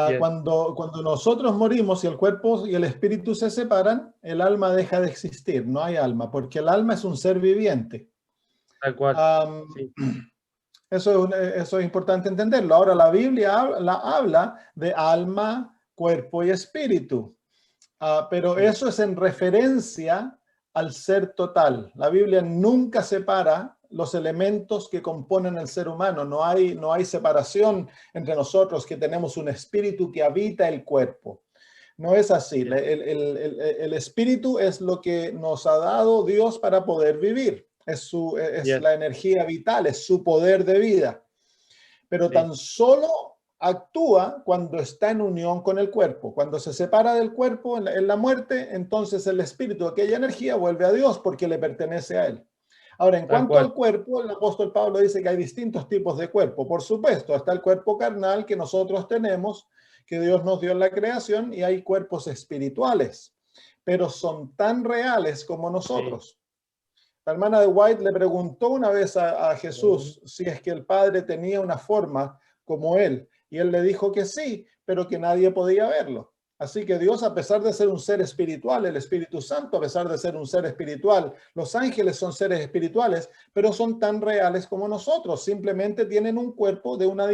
Bien, Cuando nosotros morimos y el cuerpo y el espíritu se separan, el alma deja de existir, no hay alma, porque el alma es un ser viviente. tal cual. Am, Sí, eso es importante entenderlo. Ahora, la Biblia habla de alma, cuerpo y espíritu. Pero sí, eso es en referencia al ser total. La Biblia nunca separa los elementos que componen el ser humano. No hay separación entre nosotros que tenemos un espíritu que habita el cuerpo. No es así. bien, El espíritu es lo que nos ha dado Dios para poder vivir. Es bien, la energía vital, es su poder de vida, pero sí, tan solo actúa cuando está en unión con el cuerpo. Cuando se separa del cuerpo en la muerte, entonces el espíritu, aquella energía, vuelve a Dios porque le pertenece a Él. Ahora, en tal cuanto cual. al cuerpo, el apóstol Pablo dice que hay distintos tipos de cuerpo. Por supuesto, está el cuerpo carnal que nosotros tenemos, que Dios nos dio en la creación, y hay cuerpos espirituales, pero son tan reales como Sí, nosotros. La hermana de White le preguntó una vez a mm, Jesús si es que el Padre tenía una forma como él, y él le dijo que sí, pero que nadie podía verlo. Así que Dios, a pesar de ser un ser espiritual, el Espíritu Santo, a pesar de ser un ser espiritual, los ángeles son seres espirituales, pero son tan reales como nosotros, simplemente tienen un cuerpo de una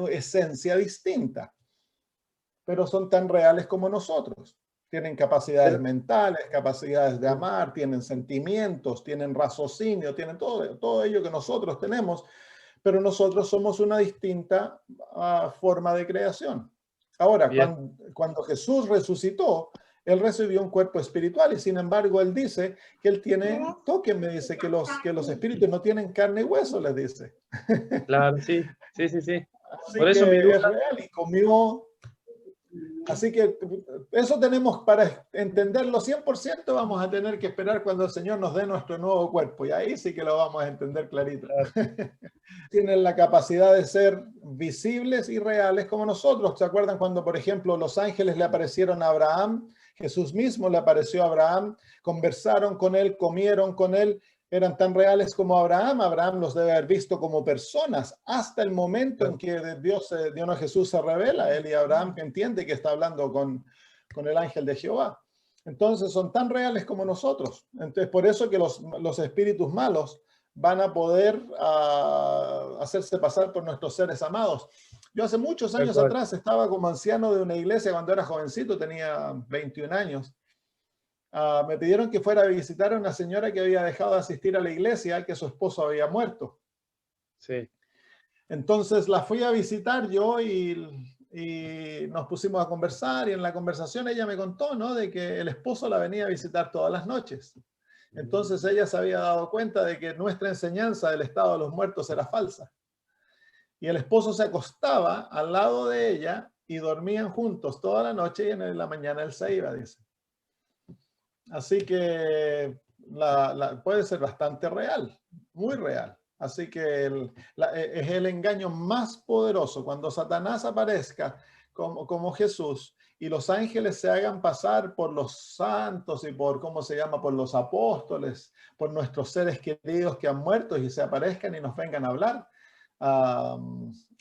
esencia distinta, pero son tan reales como nosotros. Tienen capacidades pero- mentales, capacidades de mm, amar, tienen sentimientos, tienen raciocinio, tienen todo ello que nosotros tenemos, pero nosotros somos una distinta forma de creación. Ahora, bien, cuando Jesús resucitó, él recibió un cuerpo espiritual y sin embargo él dice que él tiene, toquen, me dice que los espíritus no tienen carne y hueso, les dice. claro, sí, sí, sí, sí. Así Por eso mi que duda, es real y comió. Así que eso tenemos para entenderlo 100%, vamos a tener que esperar cuando el Señor nos dé nuestro nuevo cuerpo y ahí sí que lo vamos a entender clarito. claro, Tienen la capacidad de ser visibles y reales como nosotros. ¿Se acuerdan cuando, por ejemplo, los ángeles le aparecieron a Abraham? Jesús mismo le apareció a Abraham, conversaron con él, comieron con él, eran tan reales como Abraham. Abraham los debe haber visto como personas hasta el momento en claro, que Dios no, Jesús se revela. Él y Abraham entiende que está hablando con el ángel de Jehová. Entonces son tan reales como nosotros. Entonces por eso que los espíritus malos van a poder hacerse pasar por nuestros seres amados. Yo hace muchos tal años cual. atrás estaba como anciano de una iglesia cuando era jovencito, tenía 21 años. Me pidieron que fuera a visitar a una señora que había dejado de asistir a la iglesia, que su esposo había muerto. Sí, Entonces la fui a visitar yo y nos pusimos a conversar y en la conversación ella me contó, ¿no?, de que el esposo la venía a visitar todas las noches. Entonces ella se había dado cuenta de que nuestra enseñanza del estado de los muertos era falsa. Y el esposo se acostaba al lado de ella y dormían juntos toda la noche y en la mañana él se iba, dice. Así que puede ser bastante real, muy real. Así que es el engaño más poderoso. Cuando Satanás aparezca como Jesús y los ángeles se hagan pasar por los santos y por, ¿cómo se llama?, por los apóstoles, por nuestros seres queridos que han muerto y se aparezcan y nos vengan a hablar,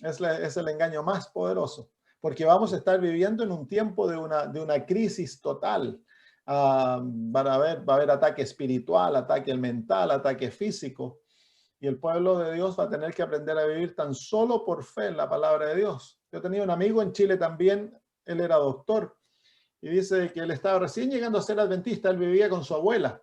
es el engaño más poderoso. Porque vamos a estar viviendo en un tiempo de una crisis total. Va a haber ataque espiritual, ataque mental, ataque físico. Y el pueblo de Dios va a tener que aprender a vivir tan solo por fe en la palabra de Dios. Yo tenía un amigo en Chile también, él era doctor, y dice que él estaba recién llegando a ser adventista, él vivía con su abuela.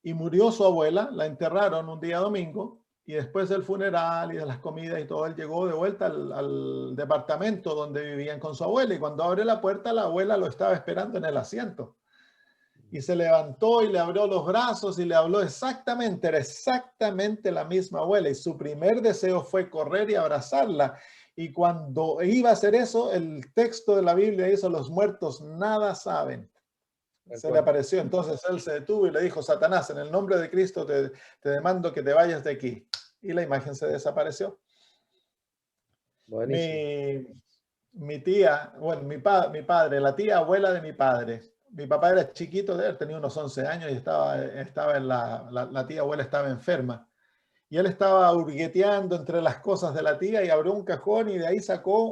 Y murió su abuela, la enterraron un día domingo, y después del funeral y de las comidas y todo, él llegó de vuelta al departamento donde vivían con su abuela, y cuando abre la puerta, la abuela lo estaba esperando en el asiento. Y se levantó y le abrió los brazos y le habló exactamente, era exactamente la misma abuela. Y su primer deseo fue correr y abrazarla. Y cuando iba a hacer eso, el texto de la Biblia dice, los muertos nada saben. tal Se le cual. apareció. Entonces él se detuvo y le dijo, Satanás, en el nombre de Cristo te demando que te vayas de aquí. Y la imagen se desapareció. Buenísimo. Mi, mi tía, bueno, mi padre, la tía abuela de mi padre. Mi papá era chiquito de él, tenía unos 11 años y estaba en la tía abuela estaba enferma. Y él estaba hurgueteando entre las cosas de la tía y abrió un cajón y de ahí sacó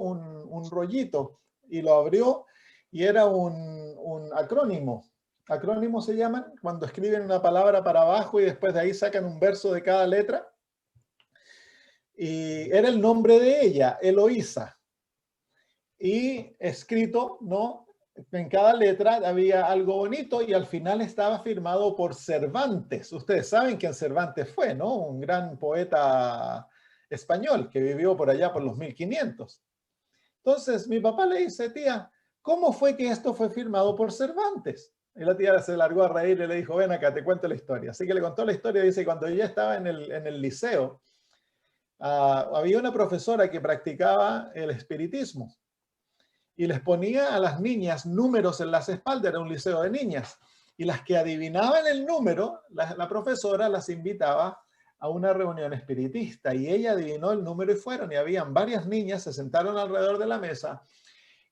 un rollito y lo abrió y era un acrónimo. Acrónimos se llaman cuando escriben una palabra para abajo y después de ahí sacan un verso de cada letra. Y era el nombre de ella, Eloísa. Y escrito, ¿no? En cada letra había algo bonito y al final estaba firmado por Cervantes. Ustedes saben quién Cervantes fue, ¿no? Un gran poeta español que vivió por allá por los 1500. Entonces mi papá le dice, tía, ¿cómo fue que esto fue firmado por Cervantes? Y la tía se largó a reír y le dijo, ven acá, te cuento la historia. Así que le contó la historia. Dice, cuando ella estaba en el liceo, había una profesora que practicaba el espiritismo y les ponía a las niñas números en las espaldas, era un liceo de niñas, y las que adivinaban el número, la profesora las invitaba a una reunión espiritista, y ella adivinó el número y fueron, y habían varias niñas, se sentaron alrededor de la mesa,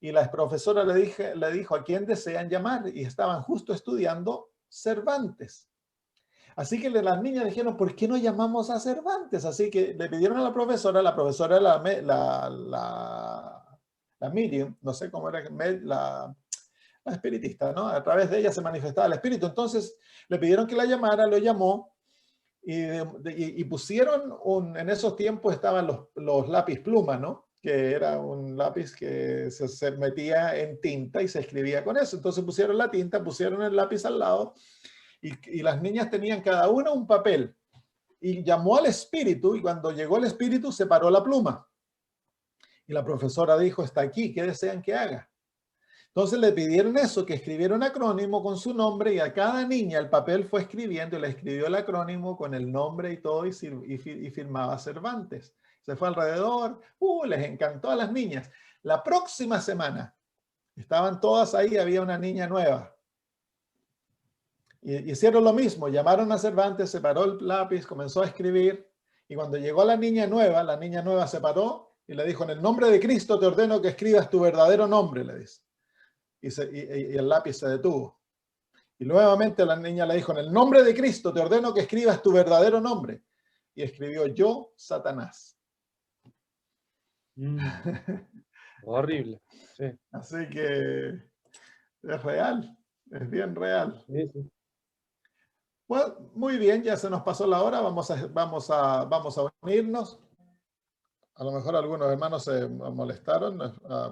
y la profesora le dijo a quién desean llamar, y estaban justo estudiando Cervantes. Así que las niñas dijeron, ¿por qué no llamamos a Cervantes? Así que le pidieron a la profesora la medium, no sé cómo era, la espiritista, ¿no? A través de ella se manifestaba el espíritu. Entonces le pidieron que la llamara, lo llamó y pusieron en esos tiempos estaban los lápiz pluma, ¿no? Que era un lápiz que se metía en tinta y se escribía con eso. Entonces pusieron la tinta, pusieron el lápiz al lado y las niñas tenían cada una un papel y llamó al espíritu y cuando llegó el espíritu separó la pluma. Y la profesora dijo, está aquí, ¿qué desean que haga? Entonces le pidieron eso, que escribiera un acrónimo con su nombre y a cada niña el papel fue escribiendo y le escribió el acrónimo con el nombre y todo y firmaba Cervantes. Se fue alrededor, les encantó a las niñas. La próxima semana estaban todas ahí, había una niña nueva. Y hicieron lo mismo, llamaron a Cervantes, separó el lápiz, comenzó a escribir y cuando llegó la niña nueva se paró y le dijo, en el nombre de Cristo te ordeno que escribas tu verdadero nombre, le dice. Y el lápiz se detuvo. Y nuevamente la niña le dijo, en el nombre de Cristo te ordeno que escribas tu verdadero nombre. Y escribió, yo, Satanás. Horrible, sí. Así que es real, es bien real. Sí, sí. Bueno, muy bien, ya se nos pasó la hora, vamos a unirnos. A lo mejor algunos hermanos se molestaron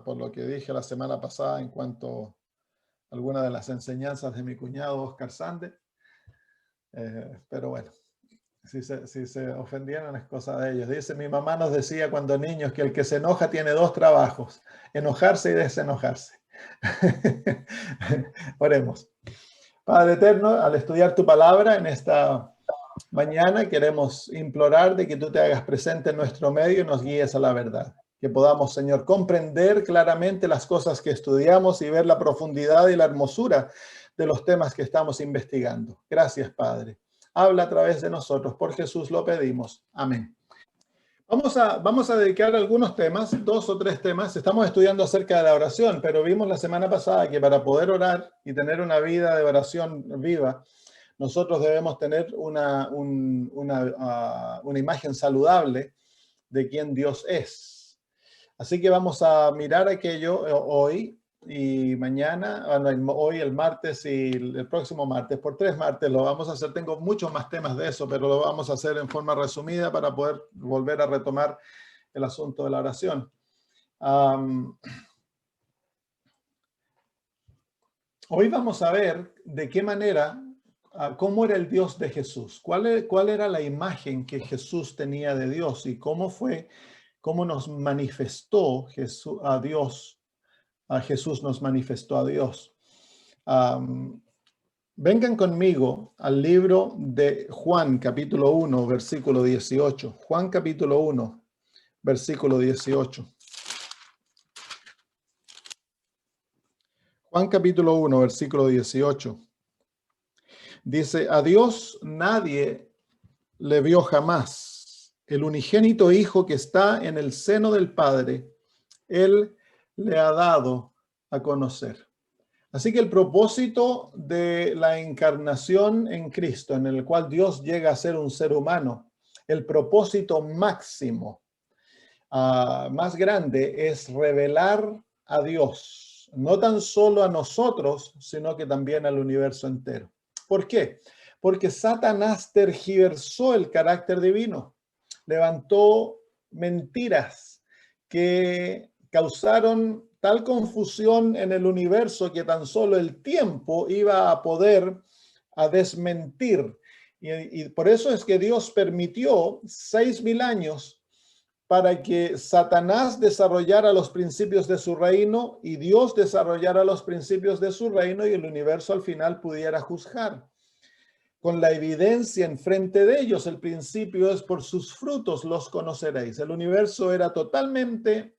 por lo que dije la semana pasada en cuanto a algunas de las enseñanzas de mi cuñado Oscar Sande. Pero bueno, si se ofendieron es cosa de ellos. Dice, mi mamá nos decía cuando niños que el que se enoja tiene dos trabajos, enojarse y desenojarse. Oremos. Padre eterno, al estudiar tu palabra en esta mañana, queremos implorar de que tú te hagas presente en nuestro medio y nos guíes a la verdad. Que podamos, Señor, comprender claramente las cosas que estudiamos y ver la profundidad y la hermosura de los temas que estamos investigando. Gracias, Padre. Habla a través de nosotros. Por Jesús lo pedimos. Amén. Vamos a dedicar algunos temas, 2 o 3 temas. Estamos estudiando acerca de la oración, pero vimos la semana pasada que para poder orar y tener una vida de oración viva, nosotros debemos tener una imagen saludable de quién Dios es. Así que vamos a mirar aquello hoy y mañana, hoy el martes y el próximo martes, por 3 martes lo vamos a hacer. Tengo muchos más temas de eso, pero lo vamos a hacer en forma resumida para poder volver a retomar el asunto de la oración. Hoy vamos a ver de qué manera, cómo era el Dios de Jesús, cuál era la imagen que Jesús tenía de Dios y cómo nos manifestó Jesús a Dios. Jesús nos manifestó a Dios. Vengan conmigo al libro de Juan, capítulo 1, versículo 18. Juan, capítulo 1, versículo 18. Juan, capítulo 1, versículo 18. Dice, a Dios nadie le vio jamás. El unigénito Hijo que está en el seno del Padre, Él le ha dado a conocer. Así que el propósito de la encarnación en Cristo, en el cual Dios llega a ser un ser humano, el propósito máximo más grande es revelar a Dios, no tan solo a nosotros, sino que también al universo entero. ¿Por qué? Porque Satanás tergiversó el carácter divino, levantó mentiras que causaron tal confusión en el universo que tan solo el tiempo iba a poder desmentir. Y por eso es que Dios permitió 6.000 años para que Satanás desarrollara los principios de su reino y Dios desarrollara los principios de su reino y el universo al final pudiera juzgar. Con la evidencia enfrente de ellos, el principio es: por sus frutos los conoceréis. El universo era totalmente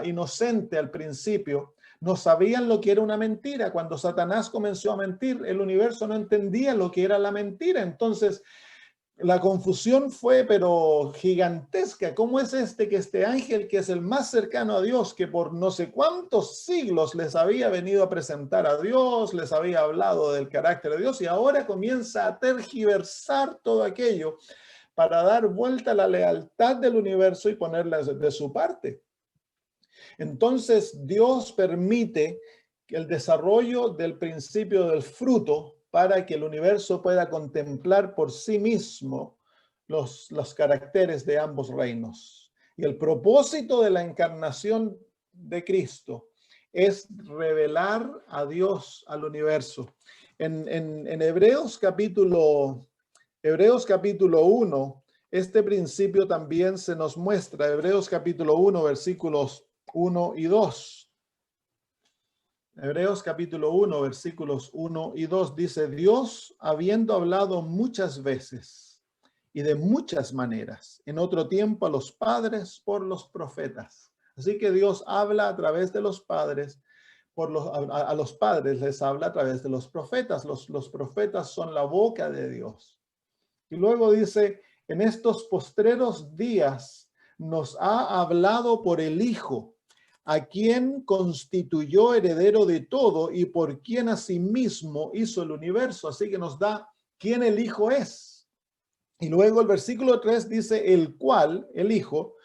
inocente al principio. No sabían lo que era una mentira. Cuando Satanás comenzó a mentir, el universo no entendía lo que era la mentira. Entonces, la confusión fue pero gigantesca. ¿Cómo es que este ángel, que es el más cercano a Dios, que por no sé cuántos siglos les había venido a presentar a Dios, les había hablado del carácter de Dios, y ahora comienza a tergiversar todo aquello para dar vuelta a la lealtad del universo y ponerla de su parte? Entonces Dios permite el desarrollo del principio del fruto para que el universo pueda contemplar por sí mismo los caracteres de ambos reinos. Y el propósito de la encarnación de Cristo es revelar a Dios al universo. En Hebreos capítulo 1, este principio también se nos muestra. Hebreos capítulo 1, versículos 1 y 2. Hebreos capítulo 1, versículos 1 y 2 dice: Dios, habiendo hablado muchas veces y de muchas maneras, en otro tiempo a los padres por los profetas. Así que Dios habla a través de los padres, a los padres les habla a través de los profetas. Los profetas son la boca de Dios. Y luego dice: en estos postreros días nos ha hablado por el Hijo, a quien constituyó heredero de todo y por quien asimismo hizo el universo. Así que nos da quién el Hijo es. Y luego el versículo 3 dice: el cual, el Hijo,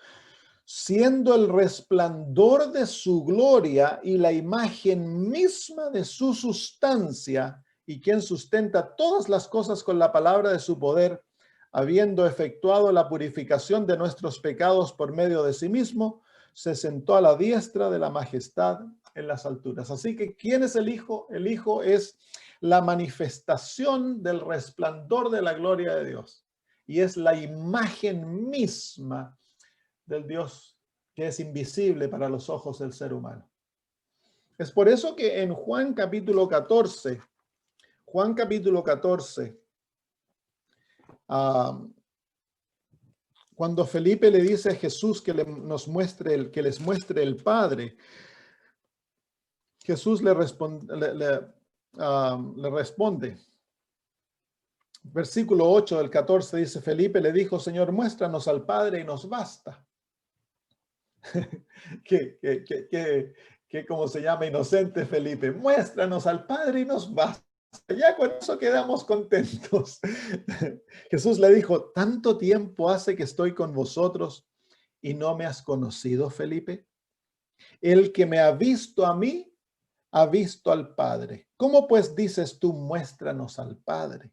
siendo el resplandor de su gloria y la imagen misma de su sustancia, y quien sustenta todas las cosas con la palabra de su poder, habiendo efectuado la purificación de nuestros pecados por medio de sí mismo, se sentó a la diestra de la majestad en las alturas. Así que, ¿quién es el Hijo? El Hijo es la manifestación del resplandor de la gloria de Dios. Y es la imagen misma del Dios que es invisible para los ojos del ser humano. Es por eso que en Juan capítulo 14, cuando Felipe le dice a Jesús que les muestre el Padre, Jesús le responde. Versículo 8 del 14 dice: Felipe le dijo: Señor, muéstranos al Padre y nos basta. ¿Cómo se llama? Inocente Felipe. Muéstranos al Padre y nos basta. Ya con eso quedamos contentos. Jesús le dijo: ¿tanto tiempo hace que estoy con vosotros y no me has conocido, Felipe? El que me ha visto a mí, ha visto al Padre. ¿Cómo pues dices tú: muéstranos al Padre?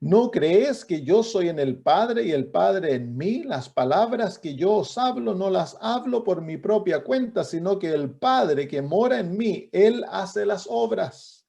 ¿No crees que yo soy en el Padre y el Padre en mí? Las palabras que yo os hablo no las hablo por mi propia cuenta, sino que el Padre que mora en mí, Él hace las obras.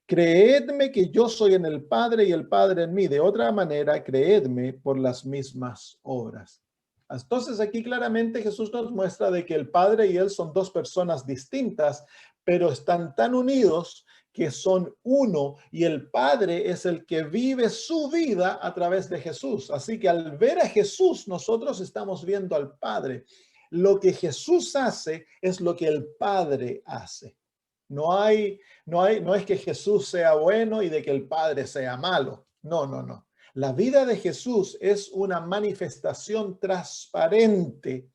Creedme que yo soy en el Padre y el Padre en mí. De otra manera, creedme por las mismas obras. Entonces aquí claramente Jesús nos muestra de que el Padre y Él son dos personas distintas, pero están tan unidos que son uno, y el Padre es el que vive su vida a través de Jesús. Así que al ver a Jesús, nosotros estamos viendo al Padre. Lo que Jesús hace es lo que el Padre hace. No es que Jesús sea bueno y de que el Padre sea malo. No. La vida de Jesús es una manifestación transparente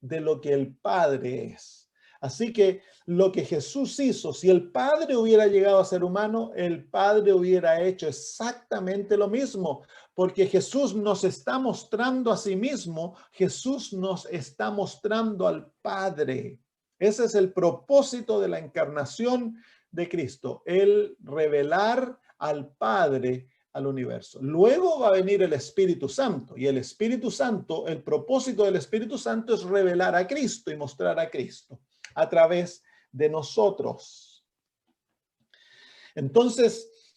de lo que el Padre es. Así que lo que Jesús hizo, si el Padre hubiera llegado a ser humano, el Padre hubiera hecho exactamente lo mismo, porque Jesús nos está mostrando a sí mismo, Jesús nos está mostrando al Padre. Ese es el propósito de la encarnación de Cristo, el revelar al Padre al universo. Luego va a venir el Espíritu Santo, y el Espíritu Santo, el propósito del Espíritu Santo es revelar a Cristo y mostrar a Cristo a través de nosotros. Entonces,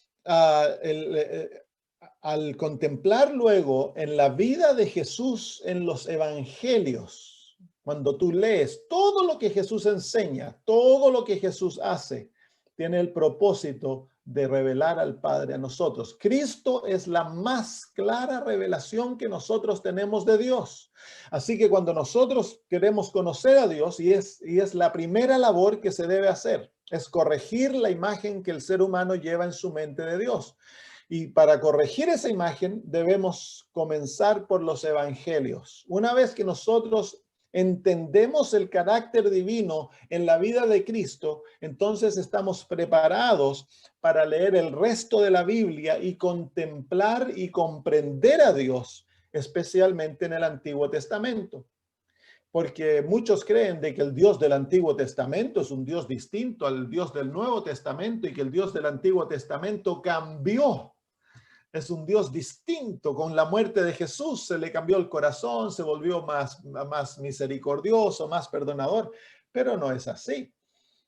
al contemplar luego en la vida de Jesús en los evangelios, cuando tú lees todo lo que Jesús enseña, todo lo que Jesús hace, tiene el propósito de revelar al Padre a nosotros. Cristo es la más clara revelación que nosotros tenemos de Dios. Así que cuando nosotros queremos conocer a Dios, y es la primera labor que se debe hacer, es corregir la imagen que el ser humano lleva en su mente de Dios. Y para corregir esa imagen debemos comenzar por los evangelios. Una vez que nosotros entendemos el carácter divino en la vida de Cristo, entonces estamos preparados para leer el resto de la Biblia y contemplar y comprender a Dios, especialmente en el Antiguo Testamento. Porque muchos creen de que el Dios del Antiguo Testamento es un Dios distinto al Dios del Nuevo Testamento y que el Dios del Antiguo Testamento cambió. Es un Dios distinto. Con la muerte de Jesús se le cambió el corazón, se volvió más misericordioso, más perdonador, pero no es así.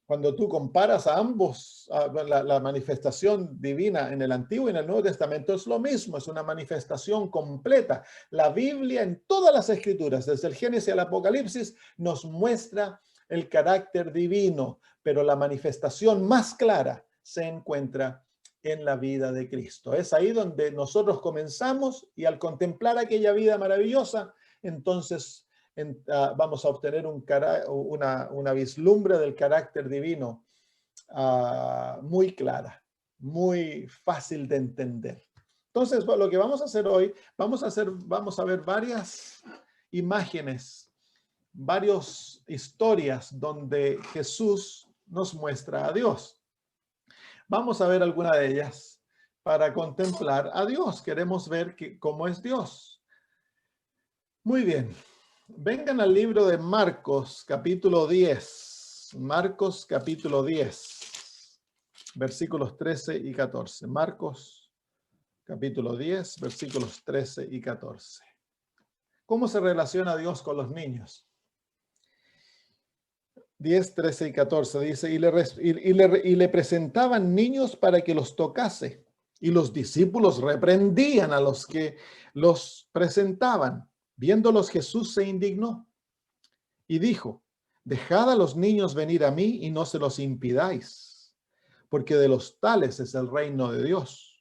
Cuando tú comparas a ambos, la manifestación divina en el Antiguo y en el Nuevo Testamento es lo mismo, es una manifestación completa. La Biblia en todas las Escrituras, desde el Génesis al Apocalipsis, nos muestra el carácter divino, pero la manifestación más clara se encuentra en la vida de Cristo. Es ahí donde nosotros comenzamos, y al contemplar aquella vida maravillosa, entonces vamos a obtener una vislumbre del carácter divino muy clara, muy fácil de entender. Entonces, lo que vamos a hacer hoy, vamos a ver varias imágenes, varias historias donde Jesús nos muestra a Dios. Vamos a ver alguna de ellas para contemplar a Dios. Queremos ver cómo es Dios. Muy bien. Vengan al libro de Marcos, capítulo 10. Marcos, capítulo 10, versículos 13 y 14. Marcos, capítulo 10, versículos 13 y 14. ¿Cómo se relaciona Dios con los niños? 10, 13 y 14 dice, y le presentaban niños para que los tocase, y los discípulos reprendían a los que los presentaban. Viéndolos, Jesús se indignó y dijo, dejad a los niños venir a mí y no se los impidáis, porque de los tales es el reino de Dios.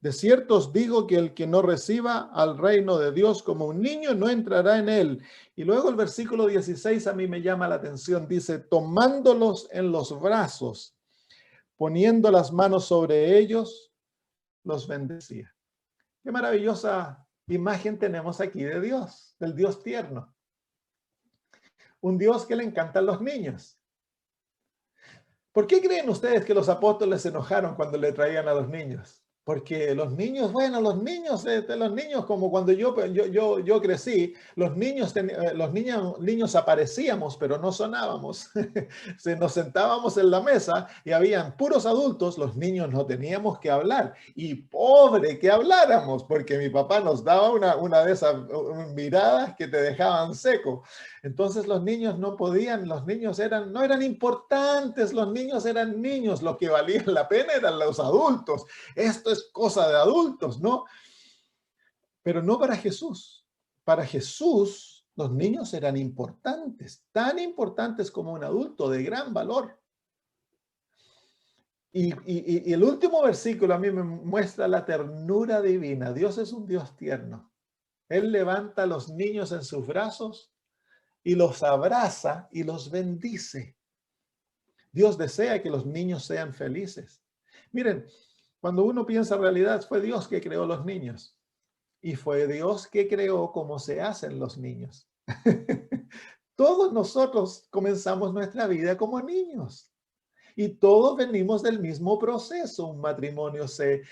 De cierto os digo que el que no reciba al reino de Dios como un niño no entrará en él. Y luego el versículo 16 a mí me llama la atención. Dice, tomándolos en los brazos, poniendo las manos sobre ellos, los bendecía. Qué maravillosa imagen tenemos aquí de Dios, del Dios tierno. Un Dios que le encantan los niños. ¿Por qué creen ustedes que los apóstoles se enojaron cuando le traían a los niños? Porque los niños, bueno, los niños como cuando yo crecí, los niños aparecíamos, pero no sonábamos. Nos sentábamos en la mesa y habían puros adultos, los niños no teníamos que hablar. Y pobre que habláramos, porque mi papá nos daba una de esas miradas que te dejaban seco. Entonces los niños no podían, los niños no eran importantes, los niños eran niños, lo que valía la pena eran los adultos. Esto es cosa de adultos, ¿no? Pero no para Jesús. Para Jesús, los niños eran importantes, tan importantes como un adulto, de gran valor. Y el último versículo a mí me muestra la ternura divina. Dios es un Dios tierno. Él levanta a los niños en sus brazos y los abraza y los bendice. Dios desea que los niños sean felices. Miren, cuando uno piensa en realidad, fue Dios que creó los niños. Y fue Dios que creó cómo se hacen los niños. Todos nosotros comenzamos nuestra vida como niños. Y todos venimos del mismo proceso. Un matrimonio se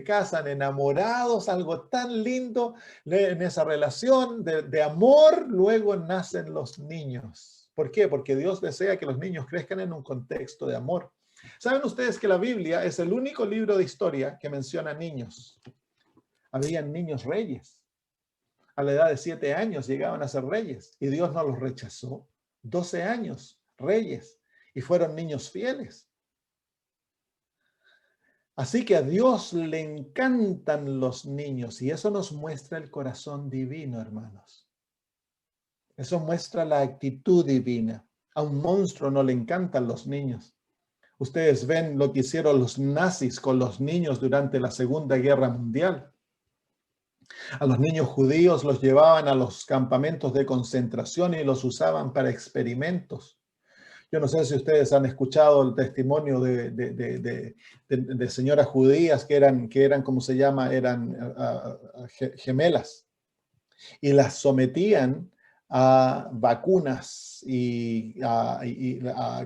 casan enamorados, algo tan lindo en esa relación de amor, luego nacen los niños. ¿Por qué? Porque Dios desea que los niños crezcan en un contexto de amor. ¿Saben ustedes que la Biblia es el único libro de historia que menciona niños? Habían niños reyes. A la edad de 7 años llegaban a ser reyes y Dios no los rechazó. 12 años, reyes, y fueron niños fieles. Así que a Dios le encantan los niños y eso nos muestra el corazón divino, hermanos. Eso muestra la actitud divina. A un monstruo no le encantan los niños. Ustedes ven lo que hicieron los nazis con los niños durante la Segunda Guerra Mundial. A los niños judíos los llevaban a los campamentos de concentración y los usaban para experimentos. Yo no sé si ustedes han escuchado el testimonio de señoras judías que eran, ¿cómo se llama? Eran gemelas. Y las sometían a vacunas y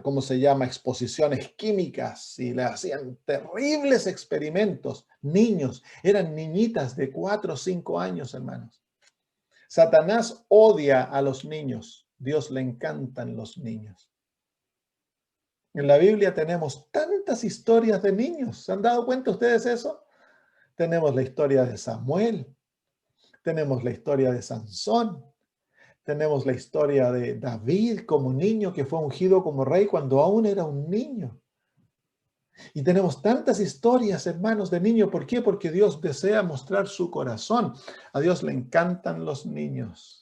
¿cómo se llama? Exposiciones químicas. Y le hacían terribles experimentos. Niños, eran niñitas de 4 o 5 años, hermanos. Satanás odia a los niños. Dios le encantan los niños. En la Biblia tenemos tantas historias de niños. ¿Se han dado cuenta ustedes eso? Tenemos la historia de Samuel. Tenemos la historia de Sansón. Tenemos la historia de David como niño que fue ungido como rey cuando aún era un niño. Y tenemos tantas historias, hermanos, de niños. ¿Por qué? Porque Dios desea mostrar su corazón. A Dios le encantan los niños.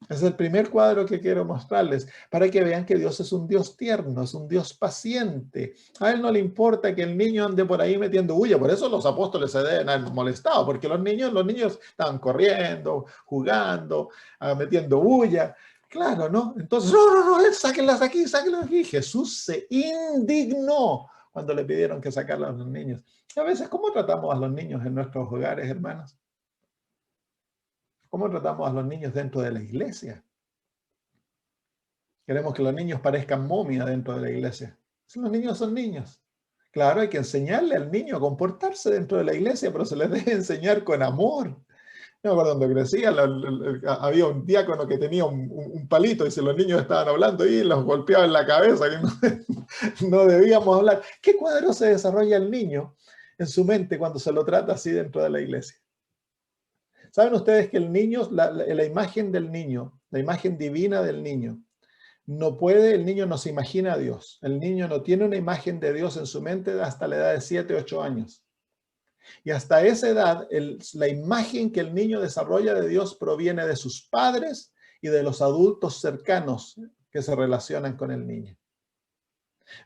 Es el primer cuadro que quiero mostrarles para que vean que Dios es un Dios tierno, es un Dios paciente. A Él no le importa que el niño ande por ahí metiendo bulla. Por eso los apóstoles se deben haber molestado, porque los niños estaban corriendo, jugando, metiendo bulla. Claro, ¿no? Entonces, no, sáquenlas aquí, sáquenlas aquí. Jesús se indignó cuando le pidieron que sacaran a los niños. A veces, ¿cómo tratamos a los niños en nuestros hogares, hermanos? ¿Cómo tratamos a los niños dentro de la iglesia? Queremos que los niños parezcan momias dentro de la iglesia. Los niños son niños. Claro, hay que enseñarle al niño a comportarse dentro de la iglesia, pero se les debe enseñar con amor. Yo me acuerdo cuando crecía, había un diácono que tenía un palito y si los niños estaban hablando y los golpeaba en la cabeza, que no debíamos hablar. ¿Qué cuadro se desarrolla el niño en su mente cuando se lo trata así dentro de la iglesia? ¿Saben ustedes que el niño, la imagen del niño, la imagen divina del niño, el niño no se imagina a Dios. El niño no tiene una imagen de Dios en su mente hasta la edad de 7, 8 años. Y hasta esa edad, la imagen que el niño desarrolla de Dios proviene de sus padres y de los adultos cercanos que se relacionan con el niño.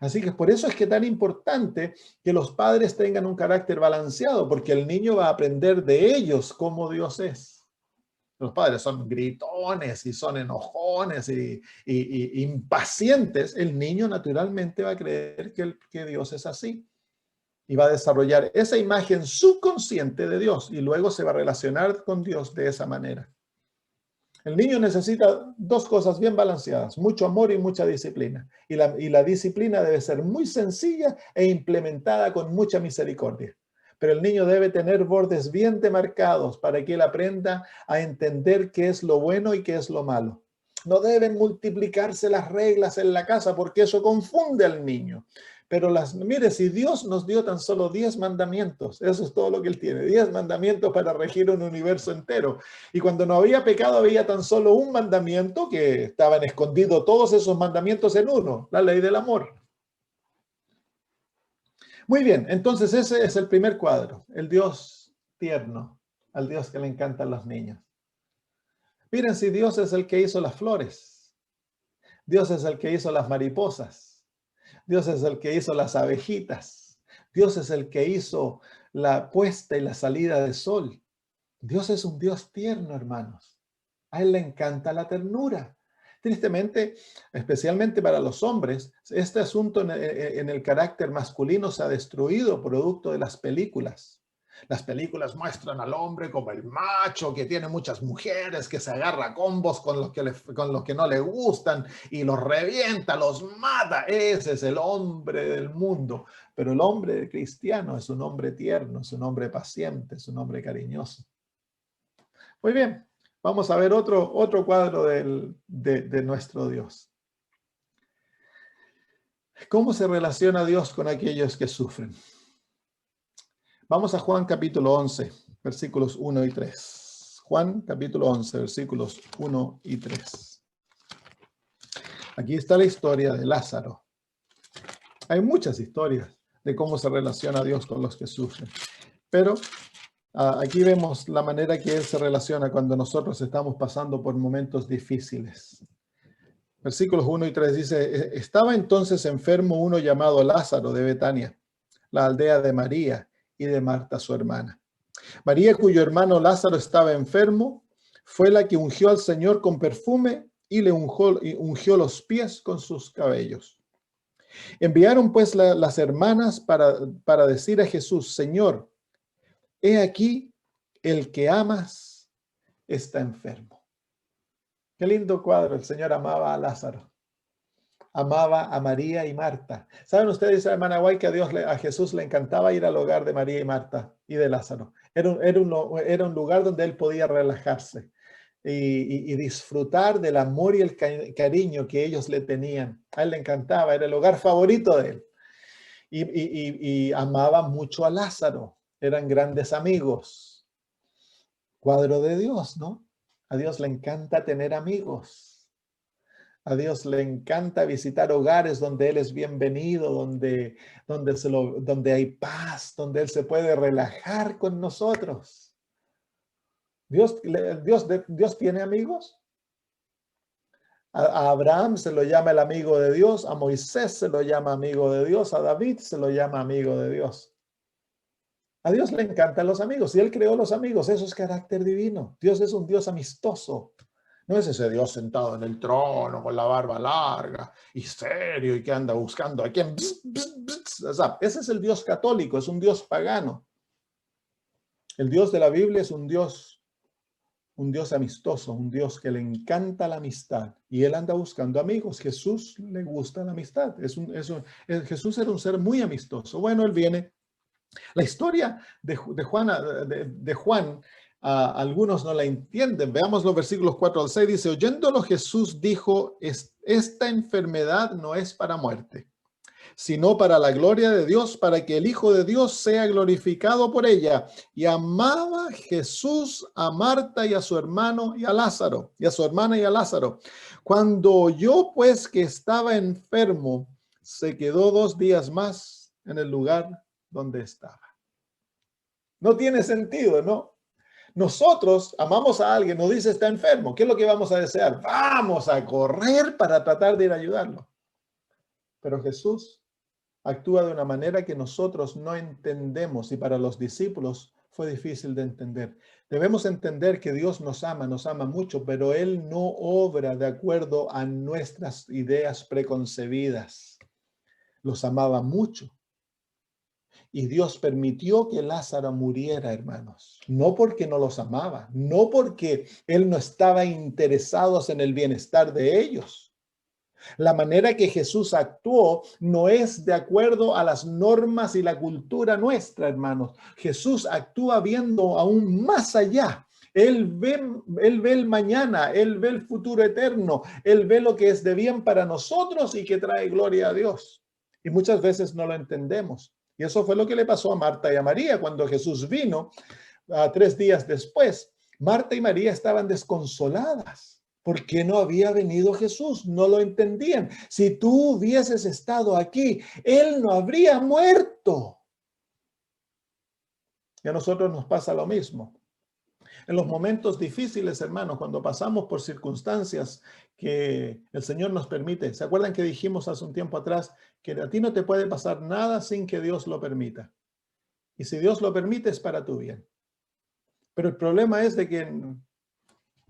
Así que por eso es que es tan importante que los padres tengan un carácter balanceado, porque el niño va a aprender de ellos cómo Dios es. Los padres son gritones y son enojones y impacientes. El niño naturalmente va a creer que Dios es así y va a desarrollar esa imagen subconsciente de Dios y luego se va a relacionar con Dios de esa manera. El niño necesita 2 cosas bien balanceadas, mucho amor y mucha disciplina. Y la disciplina debe ser muy sencilla e implementada con mucha misericordia. Pero el niño debe tener bordes bien demarcados para que él aprenda a entender qué es lo bueno y qué es lo malo. No deben multiplicarse las reglas en la casa porque eso confunde al niño. Pero mire, si Dios nos dio tan solo 10 mandamientos, eso es todo lo que Él tiene, 10 mandamientos para regir un universo entero. Y cuando no había pecado, había tan solo un mandamiento que estaban escondidos todos esos mandamientos en uno, la ley del amor. Muy bien, entonces ese es el primer cuadro, el Dios tierno, al Dios que le encantan los niños. Miren, si Dios es el que hizo las flores, Dios es el que hizo las mariposas, Dios es el que hizo las abejitas. Dios es el que hizo la puesta y la salida de sol. Dios es un Dios tierno, hermanos. A Él le encanta la ternura. Tristemente, especialmente para los hombres, este asunto en el carácter masculino se ha destruido producto de las películas. Las películas muestran al hombre como el macho que tiene muchas mujeres, que se agarra a combos con los que no le gustan y los revienta, los mata. Ese es el hombre del mundo. Pero el hombre cristiano es un hombre tierno, es un hombre paciente, es un hombre cariñoso. Muy bien, vamos a ver otro cuadro de nuestro Dios. ¿Cómo se relaciona Dios con aquellos que sufren? Vamos a Juan capítulo 11, versículos 1 y 3. Juan capítulo 11, versículos 1 y 3. Aquí está la historia de Lázaro. Hay muchas historias de cómo se relaciona Dios con los que sufren. Pero aquí vemos la manera que Él se relaciona cuando nosotros estamos pasando por momentos difíciles. Versículos 1 y 3 dice, estaba entonces enfermo uno llamado Lázaro de Betania, la aldea de María y de Marta su hermana. María, cuyo hermano Lázaro estaba enfermo, fue la que ungió al Señor con perfume y le ungió los pies con sus cabellos. Enviaron pues las hermanas para decir a Jesús, Señor, he aquí el que amas está enfermo. Qué lindo cuadro. El Señor amaba a Lázaro. Amaba a María y Marta. ¿Saben ustedes, hermana Guay, que a Jesús le encantaba ir al hogar de María y Marta y de Lázaro? Era un lugar donde él podía relajarse y disfrutar del amor y el cariño que ellos le tenían. A él le encantaba, era el hogar favorito de él. Y amaba mucho a Lázaro. Eran grandes amigos. Cuadro de Dios, ¿no? A Dios le encanta tener amigos. A Dios le encanta visitar hogares donde Él es bienvenido, donde hay paz, donde Él se puede relajar con nosotros. ¿Dios tiene amigos? A Abraham se lo llama el amigo de Dios, a Moisés se lo llama amigo de Dios, a David se lo llama amigo de Dios. A Dios le encantan los amigos y Él creó los amigos. Eso es carácter divino. Dios es un Dios amistoso. No es ese Dios sentado en el trono con la barba larga y serio y que anda buscando a quien. O sea, ese es el Dios católico, es un Dios pagano. El Dios de la Biblia es un Dios amistoso, un Dios que le encanta la amistad y Él anda buscando amigos. Jesús le gusta la amistad. Jesús era un ser muy amistoso. Bueno, Él viene. La historia de Juan, algunos no la entienden. Veamos los versículos 4 al 6. Dice, oyéndolo Jesús dijo, esta enfermedad no es para muerte, sino para la gloria de Dios, para que el Hijo de Dios sea glorificado por ella. Y amaba Jesús a Marta y a su hermano y a Lázaro, y a su hermana y a Lázaro. Cuando oyó pues que estaba enfermo, se quedó 2 días más en el lugar donde estaba. No tiene sentido, ¿no? Nosotros amamos a alguien, nos dice está enfermo. ¿Qué es lo que vamos a desear? Vamos a correr para tratar de ir a ayudarlo. Pero Jesús actúa de una manera que nosotros no entendemos y para los discípulos fue difícil de entender. Debemos entender que Dios nos ama mucho, pero Él no obra de acuerdo a nuestras ideas preconcebidas. Los amaba mucho. Y Dios permitió que Lázaro muriera, hermanos. No porque no los amaba, no porque Él no estaba interesado en el bienestar de ellos. La manera que Jesús actuó no es de acuerdo a las normas y la cultura nuestra, hermanos. Jesús actúa viendo aún más allá. Él ve el mañana, Él ve el futuro eterno, Él ve lo que es de bien para nosotros y que trae gloria a Dios. Y muchas veces no lo entendemos. Y eso fue lo que le pasó a Marta y a María cuando Jesús vino 3 días después. Marta y María estaban desconsoladas. ¿Por qué no había venido Jesús? No lo entendían. Si tú hubieses estado aquí, Él no habría muerto. Y a nosotros nos pasa lo mismo. En los momentos difíciles, hermanos, cuando pasamos por circunstancias que el Señor nos permite. ¿Se acuerdan que dijimos hace un tiempo atrás que a ti no te puede pasar nada sin que Dios lo permita? Y si Dios lo permite es para tu bien. Pero el problema es de que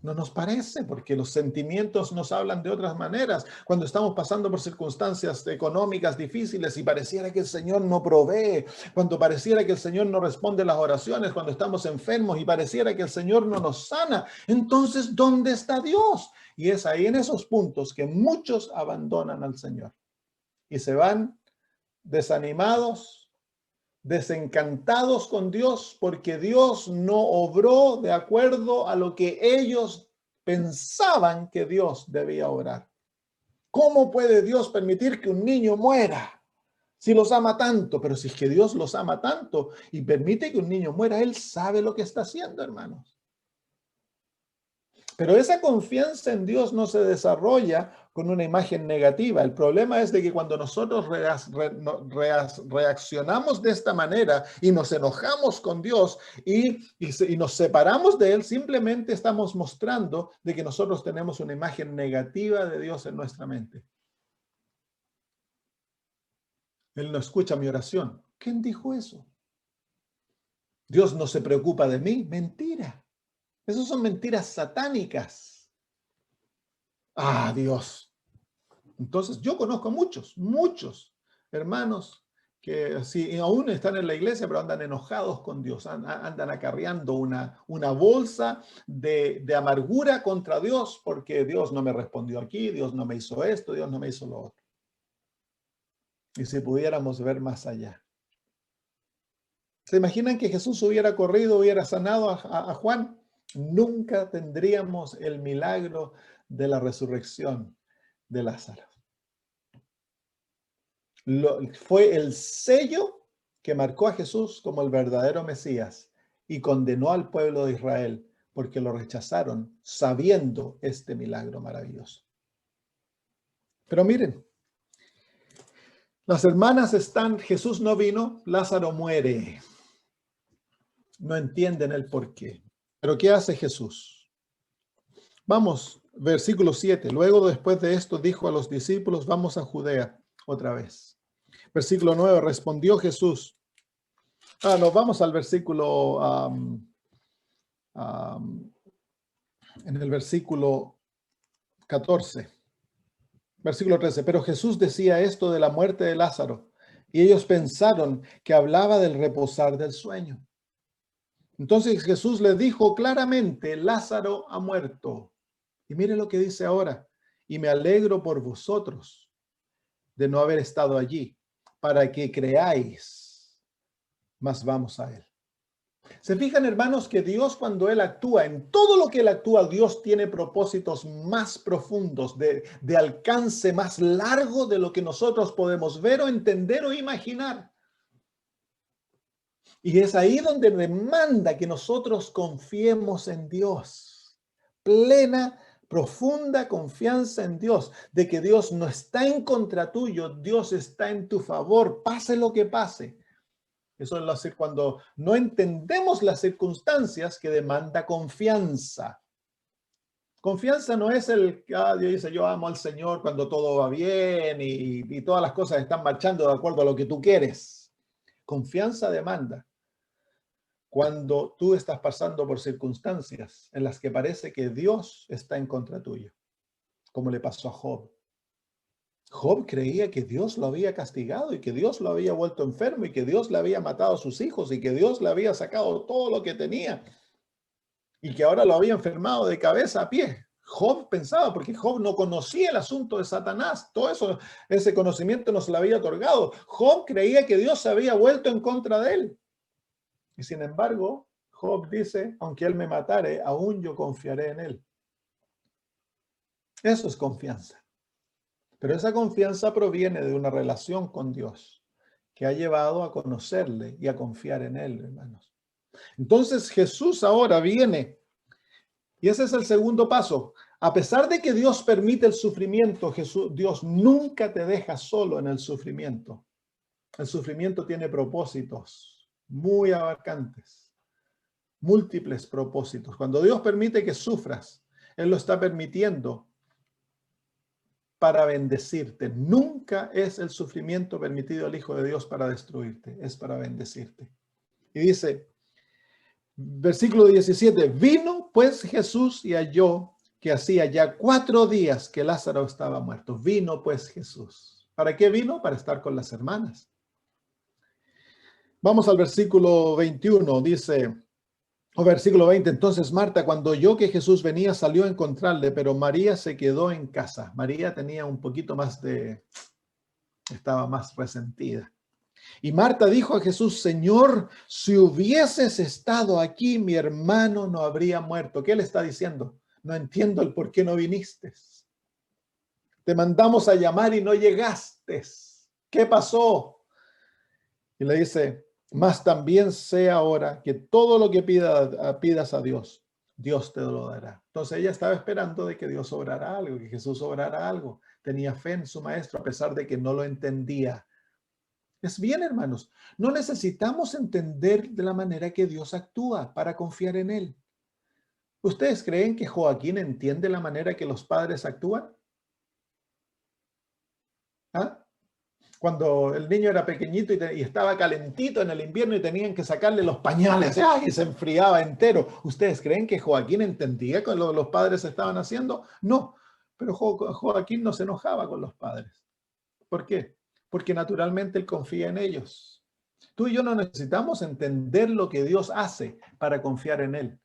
No nos parece, porque los sentimientos nos hablan de otras maneras. Cuando estamos pasando por circunstancias económicas difíciles y pareciera que el Señor no provee, cuando pareciera que el Señor no responde las oraciones, cuando estamos enfermos y pareciera que el Señor no nos sana, entonces, ¿dónde está Dios? Y es ahí en esos puntos que muchos abandonan al Señor y se van desanimados, desencantados con Dios, porque Dios no obró de acuerdo a lo que ellos pensaban que Dios debía obrar. ¿Cómo puede Dios permitir que un niño muera si los ama tanto? Pero si es que Dios los ama tanto y permite que un niño muera, Él sabe lo que está haciendo, hermanos. Pero esa confianza en Dios no se desarrolla con una imagen negativa. El problema es de que cuando nosotros reaccionamos de esta manera y nos enojamos con Dios y nos separamos de Él, simplemente estamos mostrando de que nosotros tenemos una imagen negativa de Dios en nuestra mente. Él no escucha mi oración. ¿Quién dijo eso? Dios no se preocupa de mí. Mentira. Esas son mentiras satánicas. Ah, Dios. Entonces, yo conozco muchos hermanos que sí, aún están en la iglesia, pero andan enojados con Dios, andan acarreando una bolsa de amargura contra Dios, porque Dios no me respondió aquí, Dios no me hizo esto, Dios no me hizo lo otro. Y si pudiéramos ver más allá. ¿Se imaginan que Jesús hubiera corrido, hubiera sanado a Juan? Nunca tendríamos el milagro de la resurrección de Lázaro. Fue el sello que marcó a Jesús como el verdadero Mesías y condenó al pueblo de Israel porque lo rechazaron sabiendo este milagro maravilloso. Pero miren, las hermanas están, Jesús no vino, Lázaro muere. No entienden el por qué. Pero ¿qué hace Jesús? Vamos, versículo 7. Luego, después de esto, dijo a los discípulos, vamos a Judea otra vez. Versículo 9, respondió Jesús. Nos vamos al versículo, en el versículo 14. Versículo 13, pero Jesús decía esto de la muerte de Lázaro, y ellos pensaron que hablaba del reposar del sueño. Entonces Jesús les dijo claramente, Lázaro ha muerto. Y mire lo que dice ahora, y me alegro por vosotros de no haber estado allí, para que creáis, mas vamos a él. ¿Se fijan, hermanos, que Dios, cuando Él actúa, en todo lo que Él actúa, Dios tiene propósitos más profundos, de alcance más largo de lo que nosotros podemos ver o entender o imaginar? Y es ahí donde demanda que nosotros confiemos en Dios. Plena, profunda confianza en Dios, de que Dios no está en contra tuyo, Dios está en tu favor, pase lo que pase. Eso es lo hacer cuando no entendemos las circunstancias que demanda confianza. Confianza no es el que Dios dice yo amo al Señor cuando todo va bien y todas las cosas están marchando de acuerdo a lo que tú quieres. Confianza demanda cuando tú estás pasando por circunstancias en las que parece que Dios está en contra tuyo, como le pasó a Job. Job creía que Dios lo había castigado y que Dios lo había vuelto enfermo y que Dios le había matado a sus hijos y que Dios le había sacado todo lo que tenía y que ahora lo había enfermado de cabeza a pie. Job pensaba, porque Job no conocía el asunto de Satanás, todo eso, ese conocimiento no se le había otorgado. Job creía que Dios se había vuelto en contra de él. Y sin embargo, Job dice, aunque él me matare, aún yo confiaré en él. Eso es confianza. Pero esa confianza proviene de una relación con Dios que ha llevado a conocerle y a confiar en él, hermanos. Entonces Jesús ahora viene y ese es el segundo paso. A pesar de que Dios permite el sufrimiento, Dios nunca te deja solo en el sufrimiento. El sufrimiento tiene propósitos muy abarcantes, múltiples propósitos. Cuando Dios permite que sufras, Él lo está permitiendo para bendecirte. Nunca es el sufrimiento permitido al Hijo de Dios para destruirte, es para bendecirte. Y dice, Versículo 17. Vino pues Jesús y halló que hacía ya 4 días que Lázaro estaba muerto. Vino pues Jesús. ¿Para qué vino? Para estar con las hermanas. Vamos al versículo 21. Dice, o versículo 20. Entonces Marta, cuando oyó que Jesús venía, salió a encontrarle, pero María se quedó en casa. María tenía un poquito más estaba más resentida. Y Marta dijo a Jesús, Señor, si hubieses estado aquí, mi hermano no habría muerto. ¿Qué le está diciendo? No entiendo el por qué no viniste. Te mandamos a llamar y no llegaste. ¿Qué pasó? Y le dice, mas también sé ahora que todo lo que pidas a Dios, Dios te lo dará. Entonces ella estaba esperando de que Dios obrara algo, que Jesús obrara algo. Tenía fe en su maestro a pesar de que no lo entendía. Es bien, hermanos, no necesitamos entender de la manera que Dios actúa para confiar en Él. ¿Ustedes creen que Joaquín entiende la manera que los padres actúan? ¿Ah? Cuando el niño era pequeñito y estaba calentito en el invierno y tenían que sacarle los pañales, ¡ay! Y se enfriaba entero. ¿Ustedes creen que Joaquín entendía con lo que los padres estaban haciendo? No, pero Joaquín no se enojaba con los padres. ¿Por qué? Porque naturalmente él confía en ellos. Tú y yo no necesitamos entender lo que Dios hace para confiar en Él.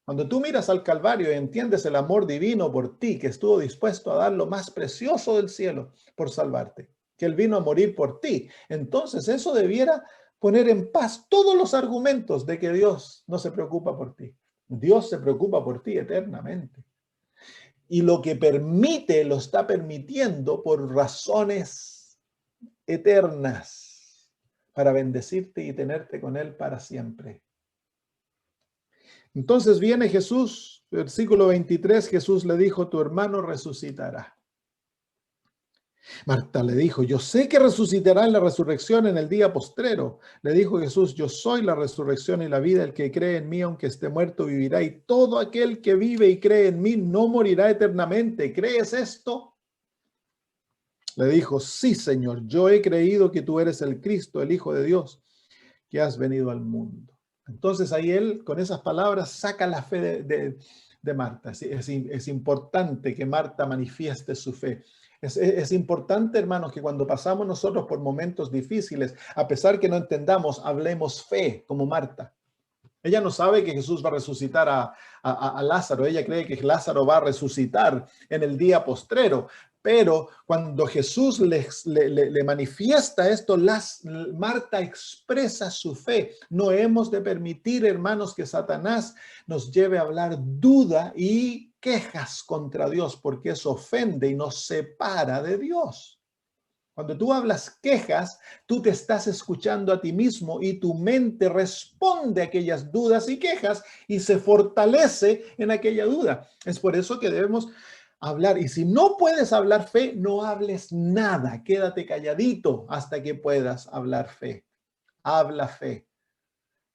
Cuando tú miras al Calvario y entiendes el amor divino por ti, que estuvo dispuesto a dar lo más precioso del cielo por salvarte, que Él vino a morir por ti, entonces eso debiera poner en paz todos los argumentos de que Dios no se preocupa por ti. Dios se preocupa por ti eternamente. Y lo que permite, lo está permitiendo por razones eternas para bendecirte y tenerte con Él para siempre. Entonces viene Jesús, versículo 23, Jesús le dijo, tu hermano resucitará. Marta le dijo, yo sé que resucitará en la resurrección en el día postrero. Le dijo Jesús, yo soy la resurrección y la vida, el que cree en mí, aunque esté muerto, vivirá, y todo aquel que vive y cree en mí no morirá eternamente. ¿Crees esto? Le dijo, sí, Señor, yo he creído que tú eres el Cristo, el Hijo de Dios, que has venido al mundo. Entonces ahí él, con esas palabras, saca la fe de Marta. Es importante que Marta manifieste su fe. Es importante, hermanos, que cuando pasamos nosotros por momentos difíciles, a pesar que no entendamos, hablemos fe como Marta. Ella no sabe que Jesús va a resucitar a Lázaro. Ella cree que Lázaro va a resucitar en el día postrero. Pero cuando Jesús le manifiesta esto, Marta expresa su fe. No hemos de permitir, hermanos, que Satanás nos lleve a hablar duda y quejas contra Dios, porque eso ofende y nos separa de Dios. Cuando tú hablas quejas, tú te estás escuchando a ti mismo y tu mente responde a aquellas dudas y quejas y se fortalece en aquella duda. Es por eso que debemos hablar. Y si no puedes hablar fe, no hables nada. Quédate calladito hasta que puedas hablar fe. Habla fe.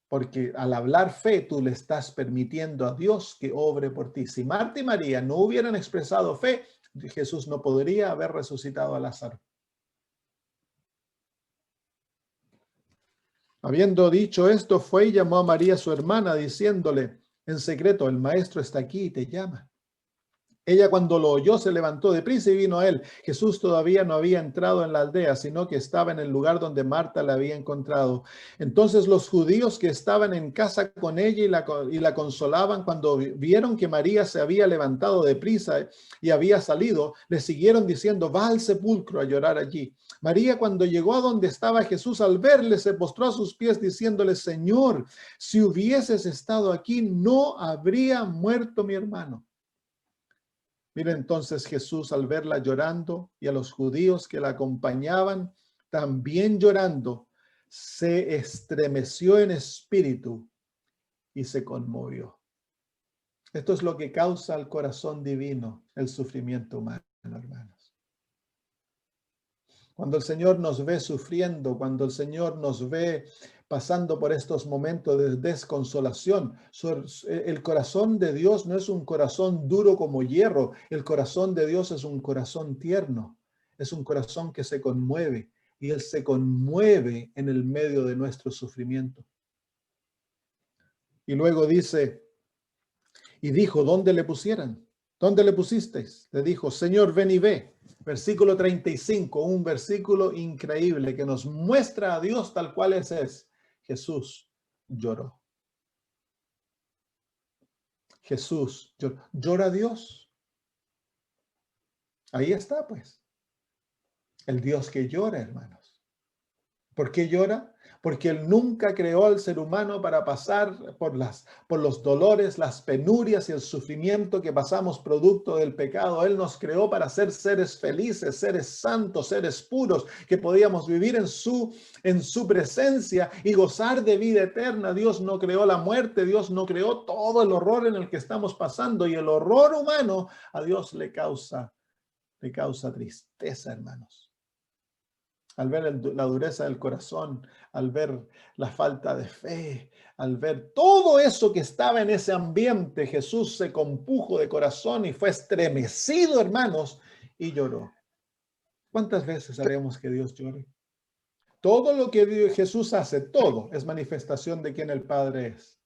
Porque al hablar fe, tú le estás permitiendo a Dios que obre por ti. Si Marta y María no hubieran expresado fe, Jesús no podría haber resucitado a Lázaro. Habiendo dicho esto, fue y llamó a María su hermana, diciéndole en secreto, el maestro está aquí y te llama. Ella cuando lo oyó se levantó deprisa y vino a él. Jesús todavía no había entrado en la aldea, sino que estaba en el lugar donde Marta la había encontrado. Entonces los judíos que estaban en casa con ella y la consolaban, cuando vieron que María se había levantado deprisa y había salido, le siguieron diciendo, va al sepulcro a llorar allí. María, cuando llegó a donde estaba Jesús, al verle, se postró a sus pies diciéndole, Señor, si hubieses estado aquí, no habría muerto mi hermano. Mira entonces Jesús al verla llorando y a los judíos que la acompañaban también llorando, se estremeció en espíritu y se conmovió. Esto es lo que causa al corazón divino el sufrimiento humano, hermanos. Cuando el Señor nos ve sufriendo, cuando el Señor nos ve pasando por estos momentos de desconsolación, el corazón de Dios no es un corazón duro como hierro, el corazón de Dios es un corazón tierno, es un corazón que se conmueve y Él se conmueve en el medio de nuestro sufrimiento. Y luego dice, y dijo, ¿dónde le pusieran? ¿Dónde le pusisteis? Le dijo, Señor, ven y ve. Versículo 35, un versículo increíble que nos muestra a Dios tal cual es. Jesús lloró. Jesús lloró. ¿Llora Dios? Ahí está, pues. El Dios que llora, hermanos. ¿Por qué llora? Porque Él nunca creó al ser humano para pasar por los dolores, las penurias y el sufrimiento que pasamos producto del pecado. Él nos creó para ser seres felices, seres santos, seres puros, que podíamos vivir en su presencia y gozar de vida eterna. Dios no creó la muerte, Dios no creó todo el horror en el que estamos pasando, y el horror humano a Dios le causa tristeza, hermanos. Al ver la dureza del corazón, al ver la falta de fe, al ver todo eso que estaba en ese ambiente, Jesús se compujo de corazón y fue estremecido, hermanos, y lloró. ¿Cuántas veces haremos que Dios llore? Todo lo que Jesús hace, todo es manifestación de quién el Padre es.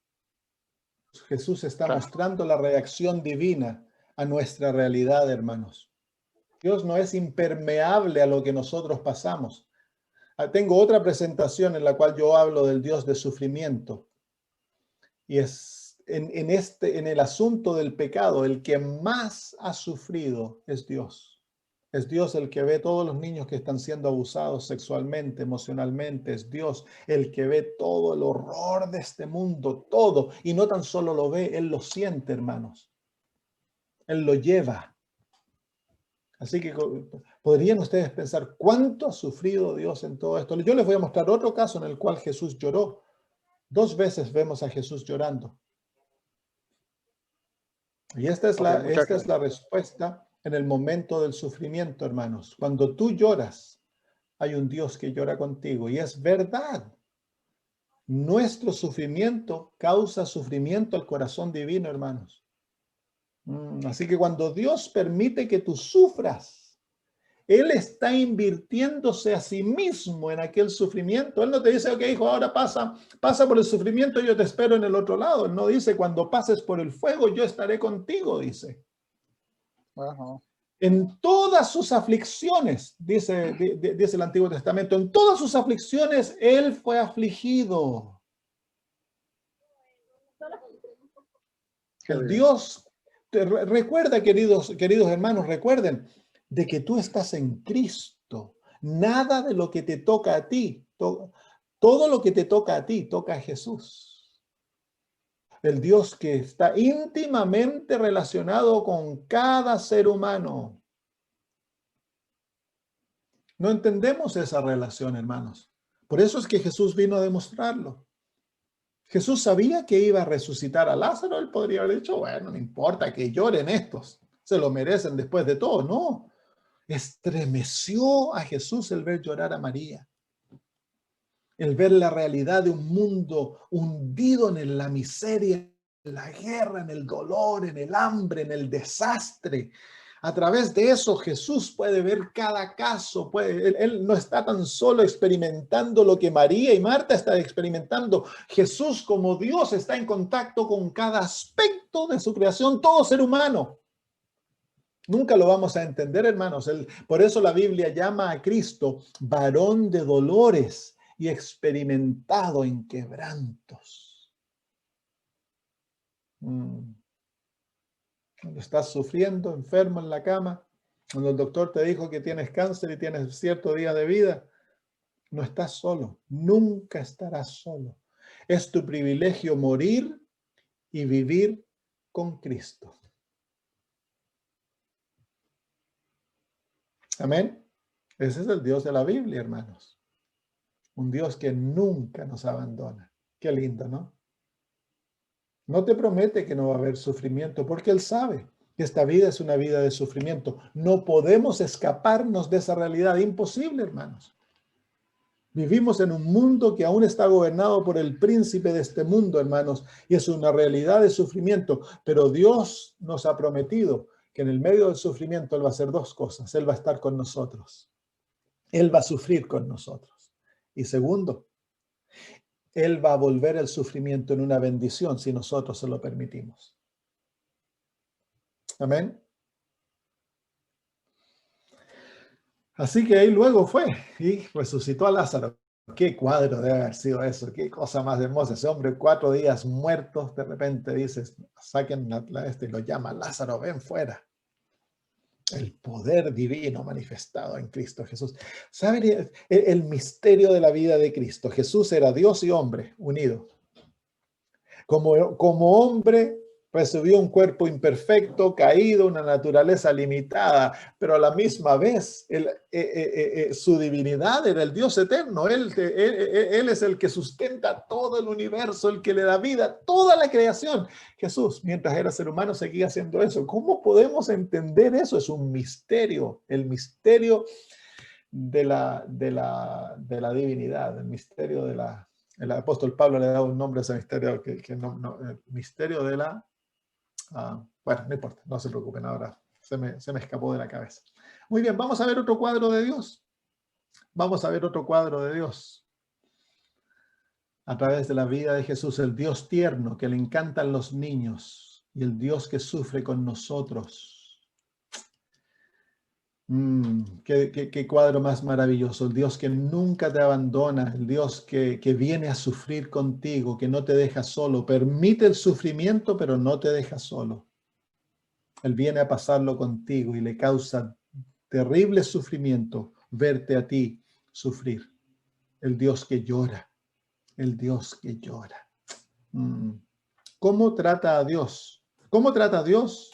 Jesús está mostrando la reacción divina a nuestra realidad, hermanos. Dios no es impermeable a lo que nosotros pasamos. Tengo otra presentación en la cual yo hablo del Dios de sufrimiento. Y es en el asunto del pecado, el que más ha sufrido es Dios. Es Dios el que ve todos los niños que están siendo abusados sexualmente, emocionalmente. Es Dios el que ve todo el horror de este mundo, todo. Y no tan solo lo ve, Él lo siente, hermanos. Él lo lleva. Así que podrían ustedes pensar cuánto ha sufrido Dios en todo esto. Yo les voy a mostrar otro caso en el cual Jesús lloró. 2 veces vemos a Jesús llorando. Y esta es la respuesta en el momento del sufrimiento, hermanos. Cuando tú lloras, hay un Dios que llora contigo. Y es verdad. Nuestro sufrimiento causa sufrimiento al corazón divino, hermanos. Así que cuando Dios permite que tú sufras, Él está invirtiéndose a sí mismo en aquel sufrimiento. Él no te dice, ok, hijo, ahora pasa por el sufrimiento y yo te espero en el otro lado. Él no dice, cuando pases por el fuego, yo estaré contigo, dice. En todas sus aflicciones, dice el Antiguo Testamento, en todas sus aflicciones, Él fue afligido. El Dios, recuerda, queridos hermanos, recuerden de que tú estás en Cristo. Nada de lo que te toca a ti, todo lo que te toca a ti, toca a Jesús. El Dios que está íntimamente relacionado con cada ser humano. No entendemos esa relación, hermanos. Por eso es que Jesús vino a demostrarlo. Jesús sabía que iba a resucitar a Lázaro. Él podría haber dicho, bueno, no importa que lloren estos, se lo merecen después de todo. No, estremeció a Jesús el ver llorar a María, el ver la realidad de un mundo hundido en la miseria, en la guerra, en el dolor, en el hambre, en el desastre. A través de eso Jesús puede ver cada caso. Él no está tan solo experimentando lo que María y Marta están experimentando. Jesús, como Dios, está en contacto con cada aspecto de su creación, todo ser humano. Nunca lo vamos a entender, hermanos. Por eso la Biblia llama a Cristo varón de dolores y experimentado en quebrantos. Cuando estás sufriendo, enfermo en la cama, cuando el doctor te dijo que tienes cáncer y tienes cierto día de vida, no estás solo, nunca estarás solo. Es tu privilegio morir y vivir con Cristo. Amén. Ese es el Dios de la Biblia, hermanos. Un Dios que nunca nos abandona. Qué lindo, ¿no? No te promete que no va a haber sufrimiento, porque Él sabe que esta vida es una vida de sufrimiento. No podemos escaparnos de esa realidad. Imposible, hermanos. Vivimos en un mundo que aún está gobernado por el príncipe de este mundo, hermanos, y es una realidad de sufrimiento. Pero Dios nos ha prometido que en el medio del sufrimiento Él va a hacer 2 cosas. Él va a estar con nosotros. Él va a sufrir con nosotros. Y segundo, Él va a volver el sufrimiento en una bendición si nosotros se lo permitimos. Amén. Así que ahí luego fue y resucitó a Lázaro. Qué cuadro debe haber sido eso, qué cosa más hermosa. Ese hombre 4 días muertos, de repente dices, saquen y lo llama Lázaro, ven fuera. El poder divino manifestado en Cristo Jesús. ¿Saben el misterio de la vida de Cristo? Jesús era Dios y hombre unidos. Como hombre recibió un cuerpo imperfecto, caído, una naturaleza limitada, pero a la misma vez su divinidad era el Dios eterno. Él es el que sustenta todo el universo, el que le da vida a toda la creación. Jesús, mientras era ser humano, seguía haciendo eso. ¿Cómo podemos entender eso? Es un misterio, el misterio de la divinidad, el misterio de la... El apóstol Pablo le da un nombre a ese misterio, el misterio de la... bueno, no importa, no se preocupen, ahora se me escapó de la cabeza. Muy bien, vamos a ver otro cuadro de Dios. Vamos a ver otro cuadro de Dios. A través de la vida de Jesús, el Dios tierno que le encantan los niños y el Dios que sufre con nosotros. Qué cuadro más maravilloso. El Dios que nunca te abandona, el Dios que viene a sufrir contigo, que no te deja solo, permite el sufrimiento, pero no te deja solo. Él viene a pasarlo contigo y le causa terrible sufrimiento verte a ti sufrir. El Dios que llora, el Dios que llora. ¿Cómo trata a Dios? ¿Cómo trata a Dios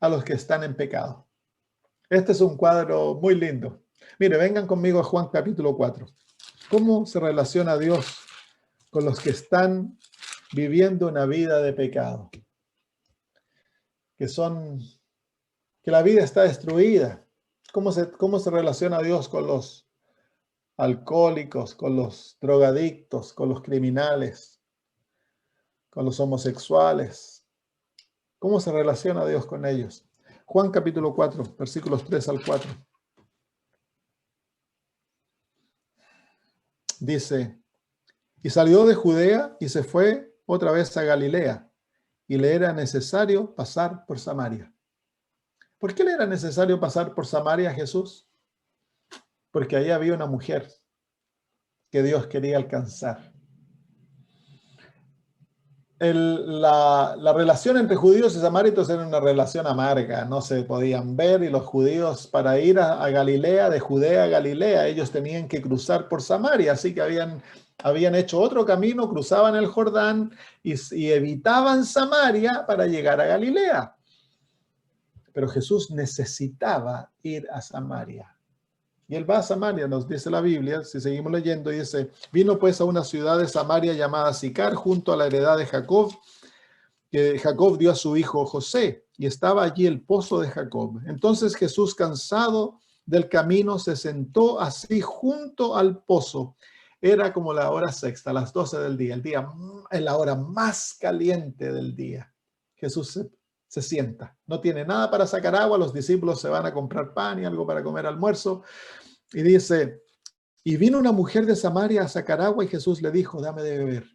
a los que están en pecado? Este es un cuadro muy lindo. Mire, vengan conmigo a Juan capítulo 4. ¿Cómo se relaciona Dios con los que están viviendo una vida de pecado? Que la vida está destruida. ¿Cómo se relaciona Dios con los alcohólicos, con los drogadictos, con los criminales, con los homosexuales? ¿Cómo se relaciona Dios con ellos? Juan capítulo 4, versículos 3 al 4. Dice, y salió de Judea y se fue otra vez a Galilea, y le era necesario pasar por Samaria. ¿Por qué le era necesario pasar por Samaria a Jesús? Porque ahí había una mujer que Dios quería alcanzar. La relación entre judíos y samaritanos era una relación amarga, no se podían ver, y los judíos, para ir a Galilea, de Judea a Galilea, ellos tenían que cruzar por Samaria, así que habían hecho otro camino, cruzaban el Jordán y evitaban Samaria para llegar a Galilea. Pero Jesús necesitaba ir a Samaria. Y él va a Samaria, nos dice la Biblia, si seguimos leyendo, dice, vino pues a una ciudad de Samaria llamada Sicar, junto a la heredad de Jacob, que Jacob dio a su hijo José, y estaba allí el pozo de Jacob. Entonces Jesús, cansado del camino, se sentó así junto al pozo. Era como la hora sexta, las 12 del día, en la hora más caliente del día. Jesús se sienta, no tiene nada para sacar agua, los discípulos se van a comprar pan y algo para comer almuerzo, y dice, y vino una mujer de Samaria a sacar agua, y Jesús le dijo, dame de beber.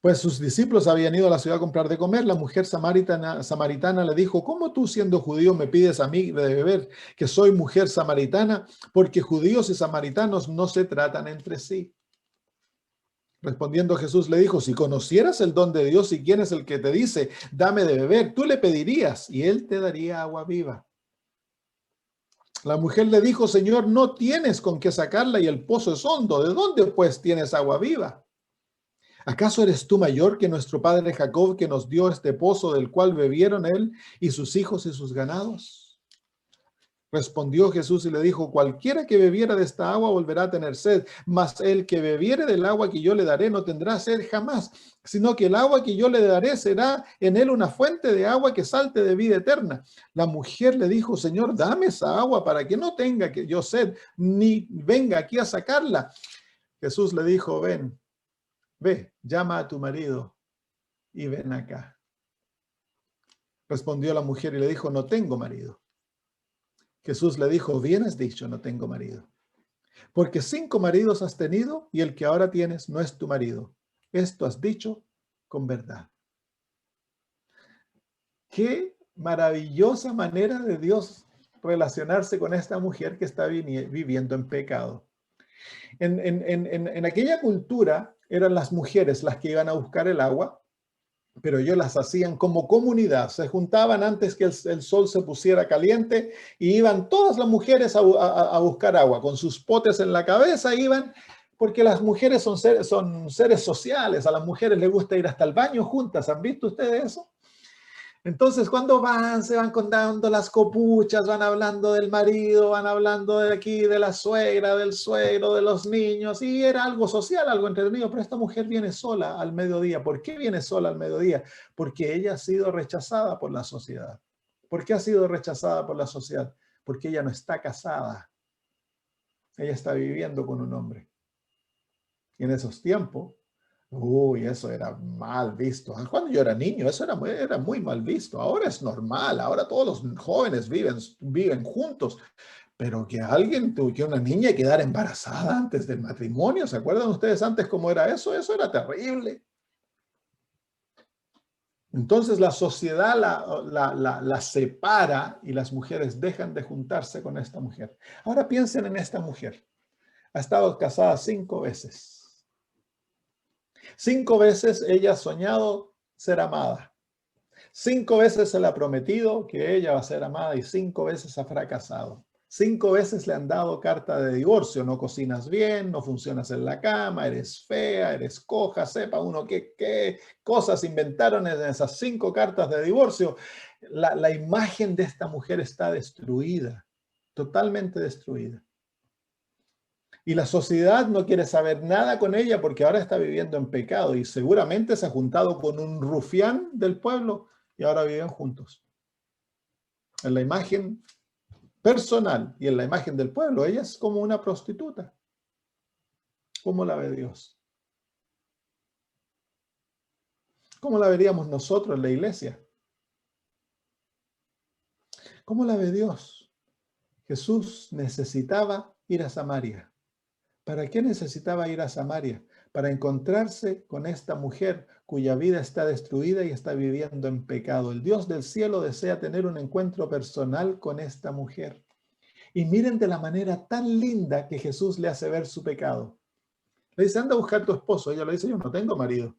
Pues sus discípulos habían ido a la ciudad a comprar de comer. La mujer samaritana le dijo, ¿cómo tú, siendo judío, me pides a mí de beber, que soy mujer samaritana? Porque judíos y samaritanos no se tratan entre sí. Respondiendo Jesús le dijo, si conocieras el don de Dios y quién es el que te dice, dame de beber, tú le pedirías y él te daría agua viva. La mujer le dijo, Señor, no tienes con qué sacarla y el pozo es hondo. ¿De dónde pues tienes agua viva? ¿Acaso eres tú mayor que nuestro padre Jacob, que nos dio este pozo del cual bebieron él y sus hijos y sus ganados? Respondió Jesús y le dijo, cualquiera que bebiera de esta agua volverá a tener sed, mas el que bebiere del agua que yo le daré no tendrá sed jamás, sino que el agua que yo le daré será en él una fuente de agua que salte de vida eterna. La mujer le dijo, Señor, dame esa agua para que no tenga que yo sed, ni venga aquí a sacarla. Jesús le dijo, ve, llama a tu marido y ven acá. Respondió la mujer y le dijo, no tengo marido. Jesús le dijo, bien has dicho, no tengo marido. Porque 5 maridos has tenido y el que ahora tienes no es tu marido. Esto has dicho con verdad. Qué maravillosa manera de Dios relacionarse con esta mujer que está viviendo en pecado. En aquella cultura eran las mujeres las que iban a buscar el agua, pero ellos las hacían como comunidad. Se juntaban antes que el sol se pusiera caliente y iban todas las mujeres a buscar agua. Con sus potes en la cabeza iban, porque las mujeres son seres sociales. A las mujeres les gusta ir hasta el baño juntas. ¿Han visto ustedes eso? Entonces, cuando se van contando las copuchas, van hablando del marido, van hablando de aquí, de la suegra, del suegro, de los niños, y era algo social, algo entretenido, pero esta mujer viene sola al mediodía. ¿Por qué viene sola al mediodía? Porque ella ha sido rechazada por la sociedad. ¿Por qué ha sido rechazada por la sociedad? Porque ella no está casada. Ella está viviendo con un hombre. Y en esos tiempos, uy, eso era mal visto. Cuando yo era niño, eso era muy mal visto. Ahora es normal. Ahora todos los jóvenes viven juntos. Pero que una niña quedara embarazada antes del matrimonio. ¿Se acuerdan ustedes antes cómo era eso? Eso era terrible. Entonces la sociedad la separa y las mujeres dejan de juntarse con esta mujer. Ahora piensen en esta mujer. Ha estado casada 5 veces. 5 veces ella ha soñado ser amada. 5 veces se le ha prometido que ella va a ser amada y 5 veces ha fracasado. 5 veces le han dado carta de divorcio. No cocinas bien, no funcionas en la cama, eres fea, eres coja, sepa uno qué cosas inventaron en esas 5 cartas de divorcio. La imagen de esta mujer está destruida, totalmente destruida. Y la sociedad no quiere saber nada con ella porque ahora está viviendo en pecado y seguramente se ha juntado con un rufián del pueblo y ahora viven juntos. En la imagen personal y en la imagen del pueblo, ella es como una prostituta. ¿Cómo la ve Dios? ¿Cómo la veríamos nosotros en la iglesia? ¿Cómo la ve Dios? Jesús necesitaba ir a Samaria. ¿Para qué necesitaba ir a Samaria? Para encontrarse con esta mujer cuya vida está destruida y está viviendo en pecado. El Dios del cielo desea tener un encuentro personal con esta mujer. Y miren de la manera tan linda que Jesús le hace ver su pecado. Le dice, anda a buscar a tu esposo. Ella le dice, yo no tengo marido.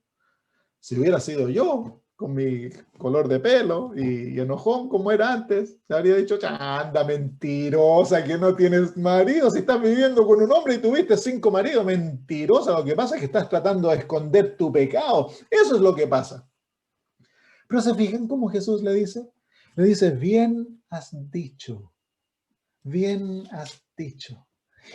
Si hubiera sido yo, con mi color de pelo y enojón como era antes, se habría dicho, anda, mentirosa, que no tienes marido, si estás viviendo con un hombre y tuviste 5 maridos, mentirosa, lo que pasa es que estás tratando de esconder tu pecado. Eso es lo que pasa. Pero se fijan cómo Jesús le dice, bien has dicho, bien has dicho.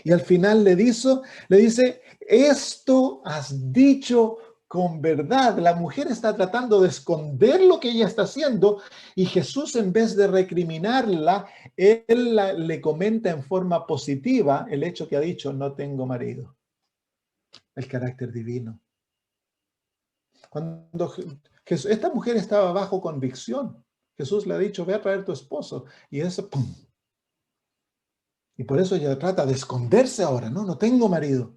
Y al final le dice, esto has dicho con verdad. La mujer está tratando de esconder lo que ella está haciendo y Jesús, en vez de recriminarla, él le comenta en forma positiva el hecho que ha dicho, no tengo marido. El carácter divino. Cuando esta mujer estaba bajo convicción, Jesús le ha dicho, ve a traer tu esposo. Y eso, ¡pum! Y por eso ella trata de esconderse ahora, no tengo marido.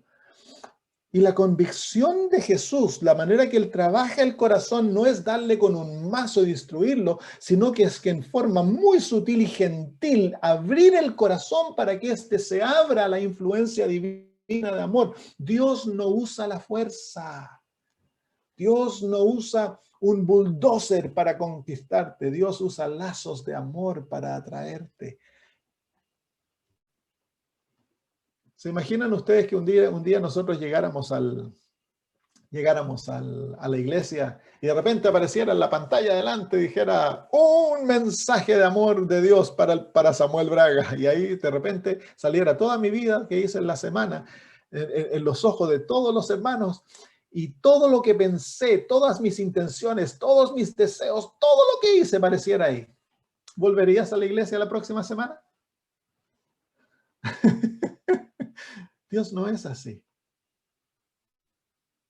Y la convicción de Jesús, la manera que él trabaja el corazón, no es darle con un mazo y destruirlo, sino que es que en forma muy sutil y gentil abrir el corazón para que éste se abra a la influencia divina de amor. Dios no usa la fuerza. Dios no usa un bulldozer para conquistarte. Dios usa lazos de amor para atraerte. ¿Se imaginan ustedes que un día nosotros llegáramos a la iglesia y de repente apareciera en la pantalla delante y dijera un mensaje de amor de Dios para Samuel Braga? Y ahí de repente saliera toda mi vida que hice en la semana en los ojos de todos los hermanos y todo lo que pensé, todas mis intenciones, todos mis deseos, todo lo que hice pareciera ahí. ¿Volverías a la iglesia la próxima semana? Dios no es así.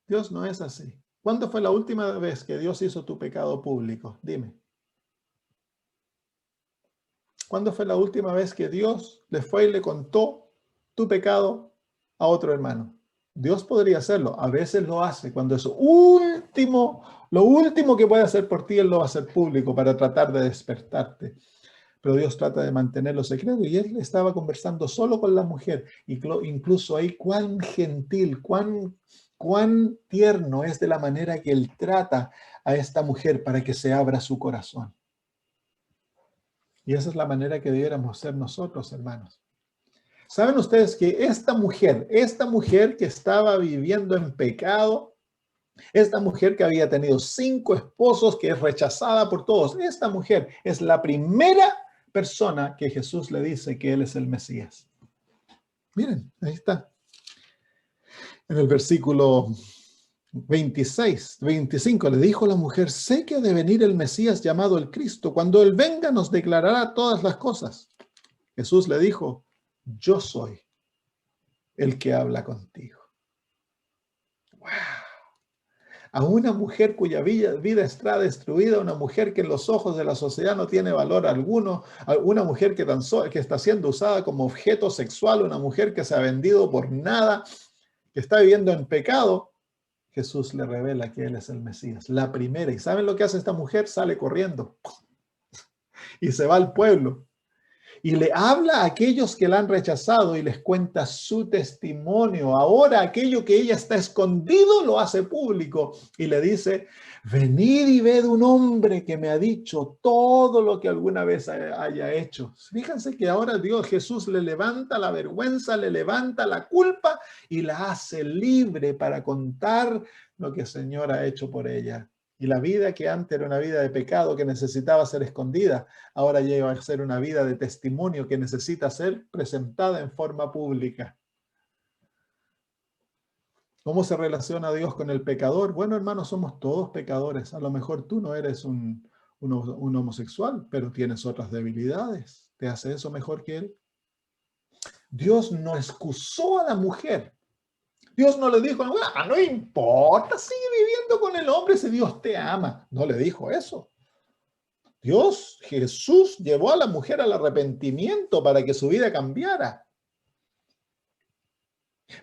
Dios no es así. ¿Cuándo fue la última vez que Dios hizo tu pecado público? Dime. ¿Cuándo fue la última vez que Dios le fue y le contó tu pecado a otro hermano. Dios podría hacerlo, a veces lo hace, cuando es último, lo último que puede hacer por ti, Él lo va a hacer público para tratar de despertarte. Pero Dios trata de mantenerlo secreto y Él estaba conversando solo con la mujer. Y incluso ahí cuán gentil, cuán tierno es de la manera que Él trata a esta mujer para que se abra su corazón. Y esa es la manera que debiéramos ser nosotros, hermanos. ¿Saben ustedes que esta mujer que estaba viviendo en pecado, esta mujer que había tenido 5 esposos, que es rechazada por todos, esta mujer es la primera persona que Jesús le dice que Él es el Mesías? Miren, ahí está. En el versículo 25 le dijo la mujer: sé que ha de venir el Mesías llamado el Cristo. Cuando Él venga nos declarará todas las cosas. Jesús le dijo: yo soy el que habla contigo. ¡Wow! A una mujer cuya vida está destruida, una mujer que en los ojos de la sociedad no tiene valor alguno, una mujer que está siendo usada como objeto sexual, una mujer que se ha vendido por nada, que está viviendo en pecado, Jesús le revela que Él es el Mesías, la primera. ¿Y saben lo que hace esta mujer? Sale corriendo y se va al pueblo. Y le habla a aquellos que la han rechazado y les cuenta su testimonio. Ahora aquello que ella está escondido lo hace público y le dice: venid y ved un hombre que me ha dicho todo lo que alguna vez haya hecho. Fíjense que ahora Jesús le levanta la vergüenza, le levanta la culpa y la hace libre para contar lo que el Señor ha hecho por ella. Y la vida que antes era una vida de pecado que necesitaba ser escondida, ahora llega a ser una vida de testimonio que necesita ser presentada en forma pública. ¿Cómo se relaciona Dios con el pecador? Bueno, hermanos, somos todos pecadores. A lo mejor tú no eres un homosexual, pero tienes otras debilidades. ¿Te hace eso mejor que él? Dios no excusó a la mujer. Dios no le dijo: no importa, sigue viviendo con el hombre si Dios te ama. No le dijo eso. Jesús llevó a la mujer al arrepentimiento para que su vida cambiara.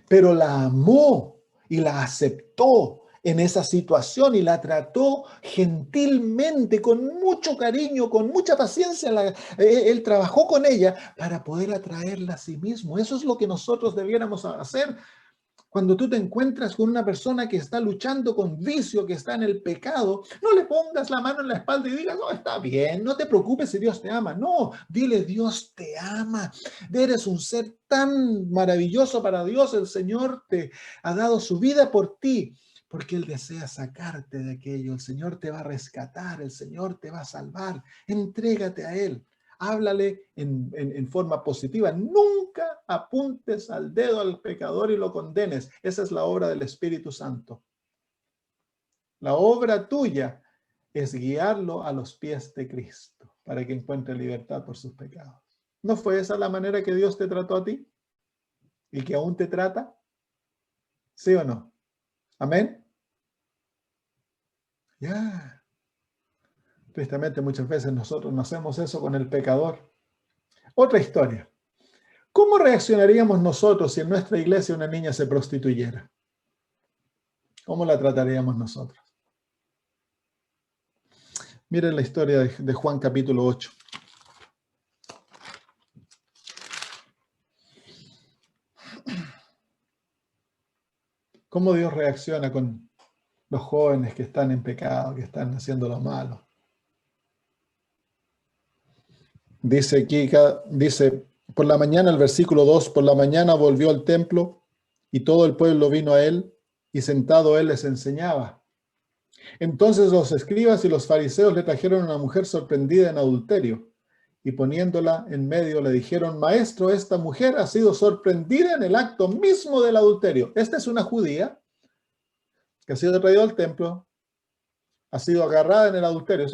Pero la amó y la aceptó en esa situación y la trató gentilmente, con mucho cariño, con mucha paciencia. Él trabajó con ella para poder atraerla a sí mismo. Eso es lo que nosotros debiéramos hacer. Cuando tú te encuentras con una persona que está luchando con vicio, que está en el pecado, no le pongas la mano en la espalda y digas: no, está bien, no te preocupes si Dios te ama. No, dile: Dios te ama. Eres un ser tan maravilloso para Dios. El Señor te ha dado su vida por ti, porque Él desea sacarte de aquello. El Señor te va a rescatar, el Señor te va a salvar. Entrégate a Él. Háblale en forma positiva. Nunca apuntes al dedo al pecador y lo condenes. Esa es la obra del Espíritu Santo. La obra tuya es guiarlo a los pies de Cristo para que encuentre libertad por sus pecados. ¿No fue esa la manera que Dios te trató a ti? ¿Y que aún te trata? ¿Sí o no? ¿Amén? Ya. Tristemente muchas veces nosotros no hacemos eso con el pecador. Otra historia. ¿Cómo reaccionaríamos nosotros si en nuestra iglesia una niña se prostituyera? ¿Cómo la trataríamos nosotros? Miren la historia de Juan capítulo 8. ¿Cómo Dios reacciona con los jóvenes que están en pecado, que están haciendo lo malo? Dice aquí, por la mañana, el versículo 2, por la mañana volvió al templo y todo el pueblo vino a él y sentado él les enseñaba. Entonces los escribas y los fariseos le trajeron a una mujer sorprendida en adulterio y poniéndola en medio le dijeron: maestro, esta mujer ha sido sorprendida en el acto mismo del adulterio. Esta es una judía que ha sido traída al templo, ha sido agarrada en el adulterio.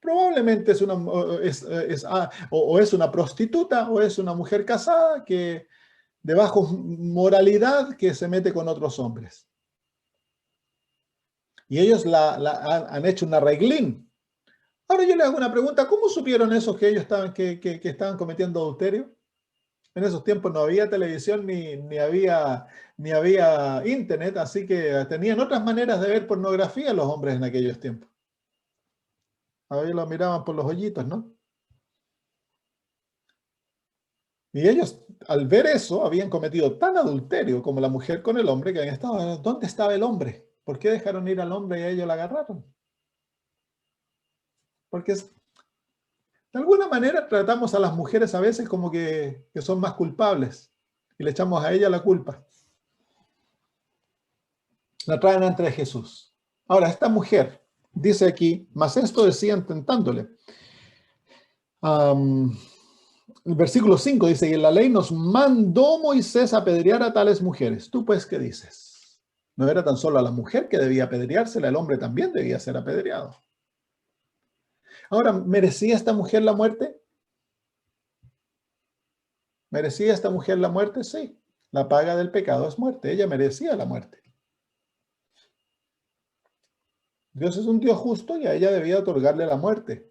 Probablemente es una prostituta o es una mujer casada que de bajo moralidad que se mete con otros hombres. Y ellos han hecho un arreglín. Ahora yo les hago una pregunta: ¿cómo supieron esos que ellos estaban cometiendo adulterio? En esos tiempos no había televisión ni había internet, así que tenían otras maneras de ver pornografía los hombres en aquellos tiempos. A veces lo miraban por los hoyitos, ¿no? Y ellos, al ver eso, habían cometido tan adulterio como la mujer con el hombre que habían estado. ¿Dónde estaba el hombre? ¿Por qué dejaron ir al hombre y a ellos la agarraron? Porque de alguna manera tratamos a las mujeres a veces como que son más culpables y le echamos a ella la culpa. La traen ante Jesús. Ahora, esta mujer dice aquí, mas esto decían tentándole. El versículo 5 dice, y en la ley nos mandó Moisés apedrear a tales mujeres. ¿Tú pues qué dices? No era tan solo a la mujer que debía apedreársela, el hombre también debía ser apedreado. Ahora, ¿merecía esta mujer la muerte? ¿Merecía esta mujer la muerte? Sí. La paga del pecado es muerte. Ella merecía la muerte. Dios es un Dios justo y a ella debía otorgarle la muerte.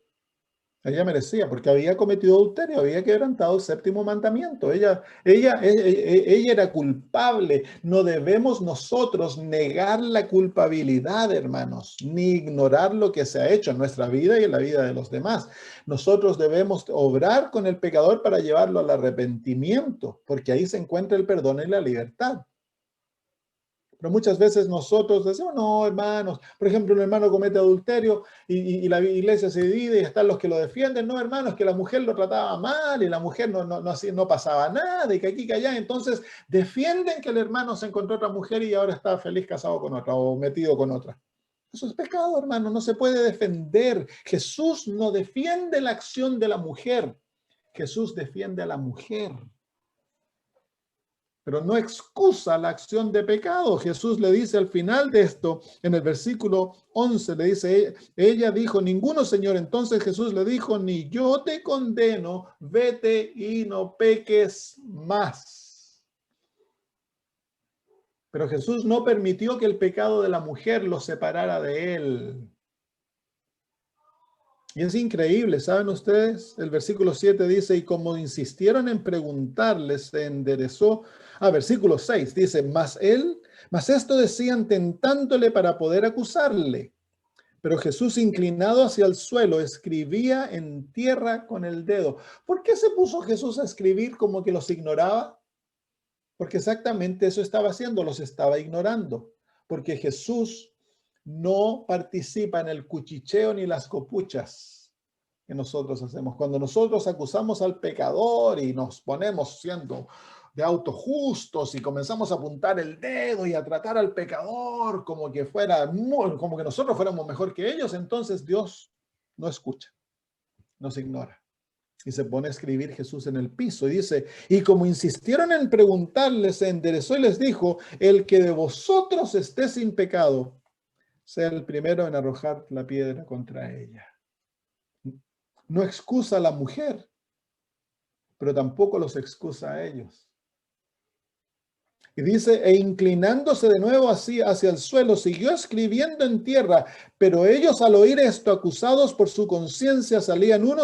Ella merecía, porque había cometido adulterio, había quebrantado el séptimo mandamiento. Ella era culpable. No debemos nosotros negar la culpabilidad, hermanos, ni ignorar lo que se ha hecho en nuestra vida y en la vida de los demás. Nosotros debemos obrar con el pecador para llevarlo al arrepentimiento, porque ahí se encuentra el perdón y la libertad. Pero muchas veces nosotros decimos, no, hermanos, por ejemplo, un hermano comete adulterio y la iglesia se divide y están los que lo defienden. No, hermanos, que la mujer lo trataba mal y la mujer no pasaba nada y que aquí, que allá. Entonces defienden que el hermano se encontró otra mujer y ahora está feliz casado con otra o metido con otra. Eso es pecado, hermano, no se puede defender. Jesús no defiende la acción de la mujer. Jesús defiende a la mujer, pero no excusa la acción de pecado. Jesús le dice al final de esto, en el versículo 11, le dice, ella dijo, ninguno, Señor. Entonces Jesús le dijo, ni yo te condeno, vete y no peques más. Pero Jesús no permitió que el pecado de la mujer lo separara de él. Y es increíble, ¿saben ustedes? El versículo 7 dice, y como insistieron en preguntarles, se enderezó. Versículo 6 dice, mas esto decían tentándole para poder acusarle. Pero Jesús, inclinado hacia el suelo, escribía en tierra con el dedo. ¿Por qué se puso Jesús a escribir como que los ignoraba? Porque exactamente eso estaba haciendo, los estaba ignorando. Porque Jesús no participa en el cuchicheo ni las copuchas que nosotros hacemos. Cuando nosotros acusamos al pecador y nos ponemos siendo de autojustos y comenzamos a apuntar el dedo y a tratar al pecador como que como que nosotros fuéramos mejor que ellos, entonces Dios no escucha, nos ignora. Y se pone a escribir Jesús en el piso. Y dice, y como insistieron en preguntarle, se enderezó y les dijo, el que de vosotros esté sin pecado, sea el primero en arrojar la piedra contra ella. No excusa a la mujer, pero tampoco los excusa a ellos. Y dice, e inclinándose de nuevo así hacia el suelo, siguió escribiendo en tierra, pero ellos al oír esto, acusados por su conciencia, salían uno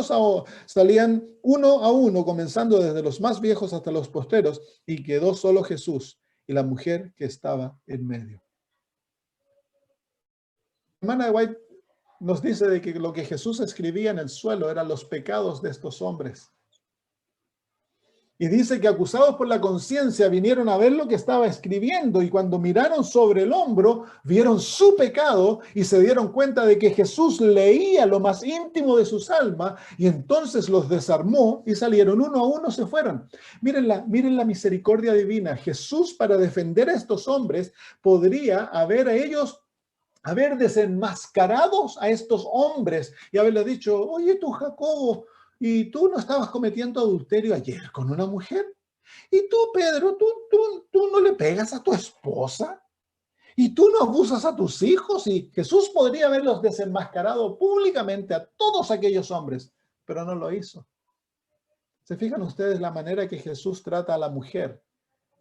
a uno, comenzando desde los más viejos hasta los postreros, y quedó solo Jesús y la mujer que estaba en medio. Hermana White nos dice de que lo que Jesús escribía en el suelo eran los pecados de estos hombres. Y dice que acusados por la conciencia vinieron a ver lo que estaba escribiendo y cuando miraron sobre el hombro vieron su pecado y se dieron cuenta de que Jesús leía lo más íntimo de sus almas y entonces los desarmó y salieron uno a uno, se fueron. Miren la misericordia divina. Jesús, para defender a estos hombres, podría haber desenmascarados a estos hombres y haberle dicho, oye tú, Jacobo, ¿y tú no estabas cometiendo adulterio ayer con una mujer? ¿Y tú, Pedro, tú no le pegas a tu esposa? ¿Y tú no abusas a tus hijos? Y Jesús podría haberlos desenmascarado públicamente a todos aquellos hombres, pero no lo hizo. ¿Se fijan ustedes la manera que Jesús trata a la mujer?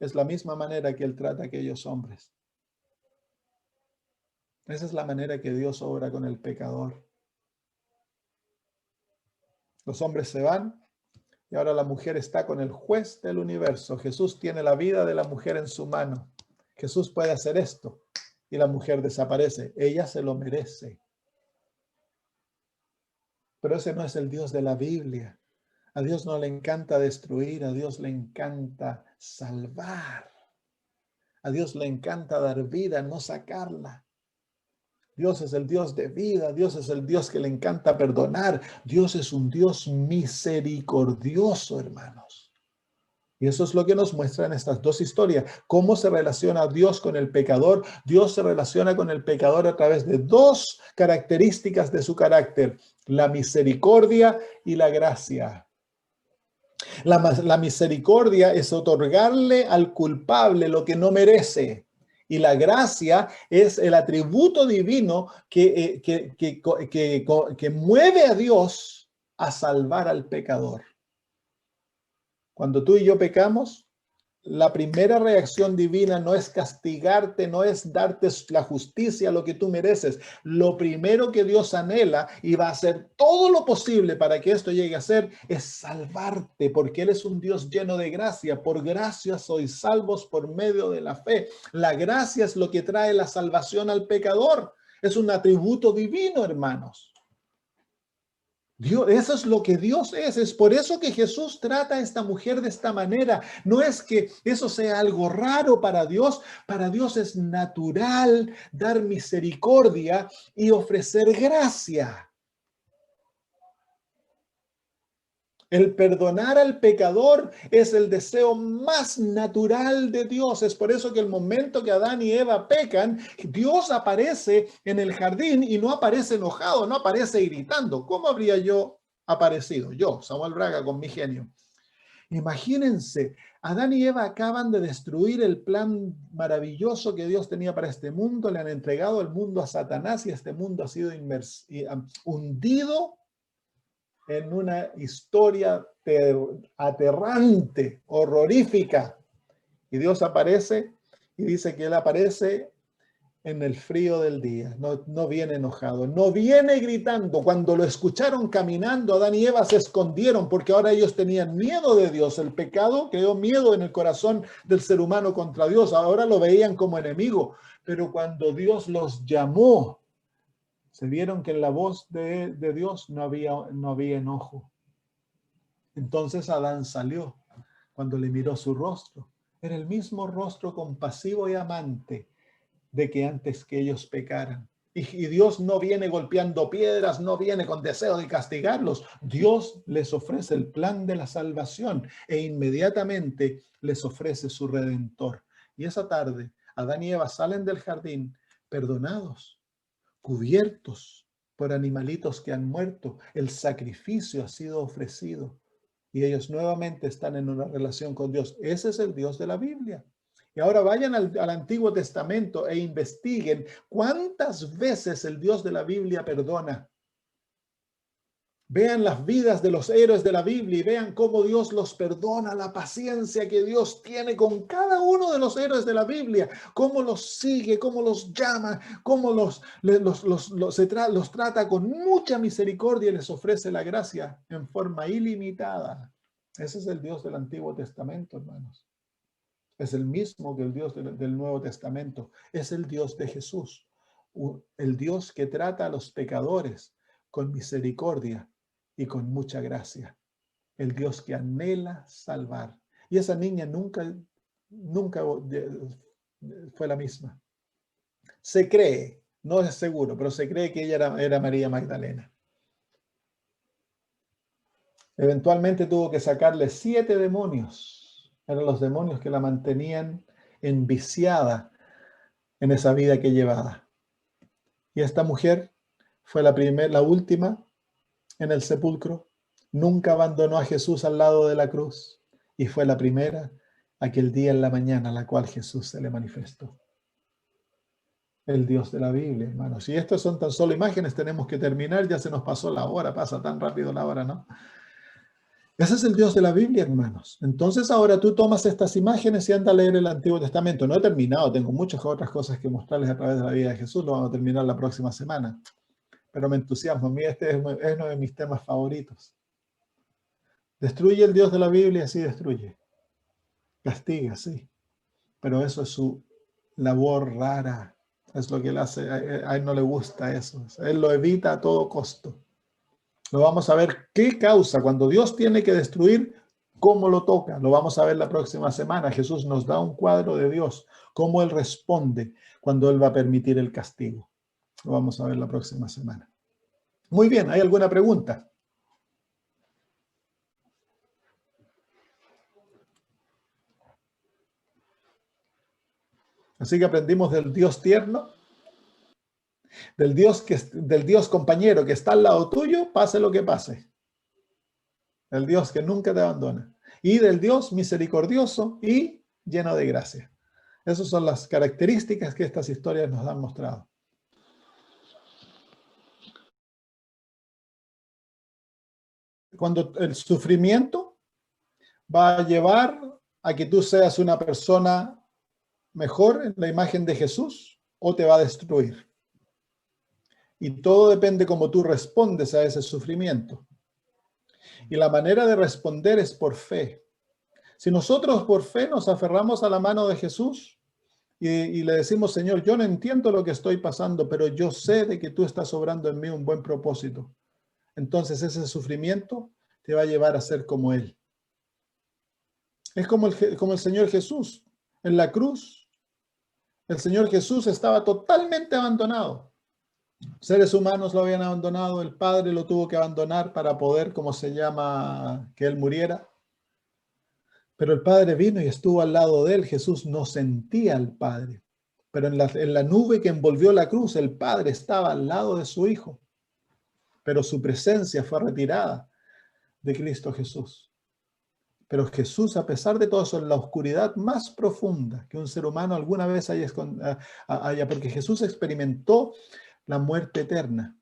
Es la misma manera que él trata a aquellos hombres. Esa es la manera que Dios obra con el pecador. Los hombres se van, Y ahora la mujer está con el juez del universo. Jesús tiene la vida de la mujer en su mano. Jesús puede hacer esto. Y la mujer desaparece. Ella se lo merece. Pero ese no es el Dios de la Biblia. A Dios no le encanta destruir. A Dios le encanta salvar. A Dios le encanta dar vida, no sacarla. Dios es el Dios de vida. Dios es el Dios que le encanta perdonar. Dios es un Dios misericordioso, hermanos. Y eso es lo que nos muestran estas dos historias. Cómo se relaciona Dios con el pecador. Dios se relaciona con el pecador a través de dos características de su carácter: la misericordia y la gracia. La misericordia es otorgarle al culpable lo que no merece. Y la gracia es el atributo divino que mueve a Dios a salvar al pecador. Cuando tú y yo pecamos, la primera reacción divina no es castigarte, no es darte la justicia, lo que tú mereces. Lo primero que Dios anhela y va a hacer todo lo posible para que esto llegue a ser es salvarte, porque Él es un Dios lleno de gracia. Por gracia sois salvos por medio de la fe. La gracia es lo que trae la salvación al pecador. Es un atributo divino, hermanos. Dios, eso es lo que Dios es. Es por eso que Jesús trata a esta mujer de esta manera. No es que eso sea algo raro para Dios. Para Dios es natural dar misericordia y ofrecer gracia. El perdonar al pecador es el deseo más natural de Dios. Es por eso que el momento que Adán y Eva pecan, Dios aparece en el jardín y no aparece enojado, no aparece gritando. ¿Cómo habría yo aparecido? Yo, Samuel Braga, con mi genio. Imagínense, Adán y Eva acaban de destruir el plan maravilloso que Dios tenía para este mundo. Le han entregado el mundo a Satanás y este mundo ha sido hundido en una historia aterrante, horrorífica. Y Dios aparece y dice que Él aparece en el frío del día. No viene enojado, no viene gritando. Cuando lo escucharon caminando, Adán y Eva se escondieron porque ahora ellos tenían miedo de Dios. El pecado creó miedo en el corazón del ser humano contra Dios. Ahora lo veían como enemigo. Pero cuando Dios los llamó, se vieron que en la voz de Dios no había enojo. Entonces Adán salió. Cuando le miró su rostro, era el mismo rostro compasivo y amante de que antes que ellos pecaran. Y Dios no viene golpeando piedras, no viene con deseo de castigarlos. Dios les ofrece el plan de la salvación e inmediatamente les ofrece su redentor. Y esa tarde, Adán y Eva salen del jardín perdonados, cubiertos por animalitos que han muerto. El sacrificio ha sido ofrecido. Y ellos nuevamente están en una relación con Dios. Ese es el Dios de la Biblia. Y ahora vayan al Antiguo Testamento e investiguen cuántas veces el Dios de la Biblia perdona. Vean las vidas de los héroes de la Biblia y vean cómo Dios los perdona, la paciencia que Dios tiene con cada uno de los héroes de la Biblia, cómo los sigue, cómo los llama, cómo los trata con mucha misericordia y les ofrece la gracia en forma ilimitada. Ese es el Dios del Antiguo Testamento, hermanos. Es el mismo que el Dios del Nuevo Testamento. Es el Dios de Jesús, el Dios que trata a los pecadores con misericordia y con mucha gracia. El Dios que anhela salvar. Y esa niña nunca fue la misma. Se cree, no es seguro, pero se cree que ella era María Magdalena. Eventualmente tuvo que sacarle 7 demonios. Eran los demonios que la mantenían enviciada en esa vida que llevaba. Y esta mujer fue la última en el sepulcro. Nunca abandonó a Jesús al lado de la cruz. Y fue la primera aquel día en la mañana a la cual Jesús se le manifestó. El Dios de la Biblia, hermanos. Y estas son tan solo imágenes, tenemos que terminar. Ya se nos pasó la hora, pasa tan rápido la hora, ¿no? Ese es el Dios de la Biblia, hermanos. Entonces ahora tú tomas estas imágenes y anda a leer el Antiguo Testamento. No he terminado, tengo muchas otras cosas que mostrarles a través de la vida de Jesús. Lo vamos a terminar la próxima semana. Pero me entusiasma. A mí este es uno de mis temas favoritos. Destruye el Dios de la Biblia, sí destruye. Castiga, sí. Pero eso es su labor rara. Es lo que él hace. A él no le gusta eso. Él lo evita a todo costo. Lo vamos a ver qué causa cuando Dios tiene que destruir, cómo lo toca. Lo vamos a ver la próxima semana. Jesús nos da un cuadro de Dios, cómo Él responde cuando Él va a permitir el castigo. Lo vamos a ver la próxima semana. Muy bien, ¿hay alguna pregunta? Así que aprendimos del Dios tierno, del Dios compañero que está al lado tuyo, pase lo que pase. El Dios que nunca te abandona. Y del Dios misericordioso y lleno de gracia. Esas son las características que estas historias nos han mostrado. Cuando el sufrimiento va a llevar a que tú seas una persona mejor en la imagen de Jesús o te va a destruir. Y todo depende cómo tú respondes a ese sufrimiento. Y la manera de responder es por fe. Si nosotros por fe nos aferramos a la mano de Jesús y le decimos, Señor, yo no entiendo lo que estoy pasando, pero yo sé de que tú estás obrando en mí un buen propósito. Entonces ese sufrimiento te va a llevar a ser como Él. Es como el Señor Jesús. En la cruz, el Señor Jesús estaba totalmente abandonado. Seres humanos lo habían abandonado, el Padre lo tuvo que abandonar para poder, ¿cómo se llama?, que Él muriera. Pero el Padre vino y estuvo al lado de Él. Jesús no sentía al Padre. Pero en la nube que envolvió la cruz, el Padre estaba al lado de su Hijo. Pero su presencia fue retirada de Cristo Jesús. Pero Jesús, a pesar de todo eso, en la oscuridad más profunda que un ser humano alguna vez haya, porque Jesús experimentó la muerte eterna.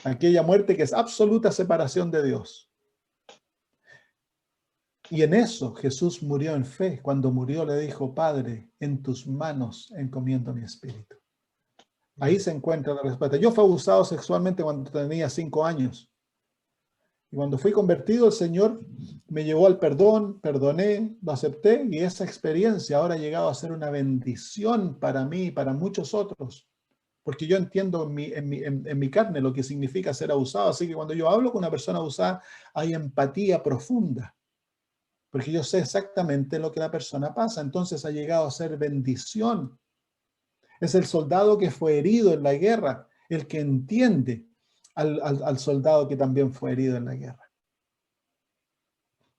Aquella muerte que es absoluta separación de Dios. Y en eso Jesús murió en fe. Cuando murió le dijo, Padre, en tus manos encomiendo mi espíritu. Ahí se encuentra la respuesta. Yo fui abusado sexualmente cuando tenía 5 años. Y cuando fui convertido, el Señor me llevó al perdón, perdoné, lo acepté, y esa experiencia ahora ha llegado a ser una bendición para mí y para muchos otros. Porque yo entiendo en mi carne lo que significa ser abusado. Así que cuando yo hablo con una persona abusada, hay empatía profunda. Porque yo sé exactamente lo que la persona pasa. Entonces ha llegado a ser bendición. Es el soldado que fue herido en la guerra, el que entiende al soldado que también fue herido en la guerra.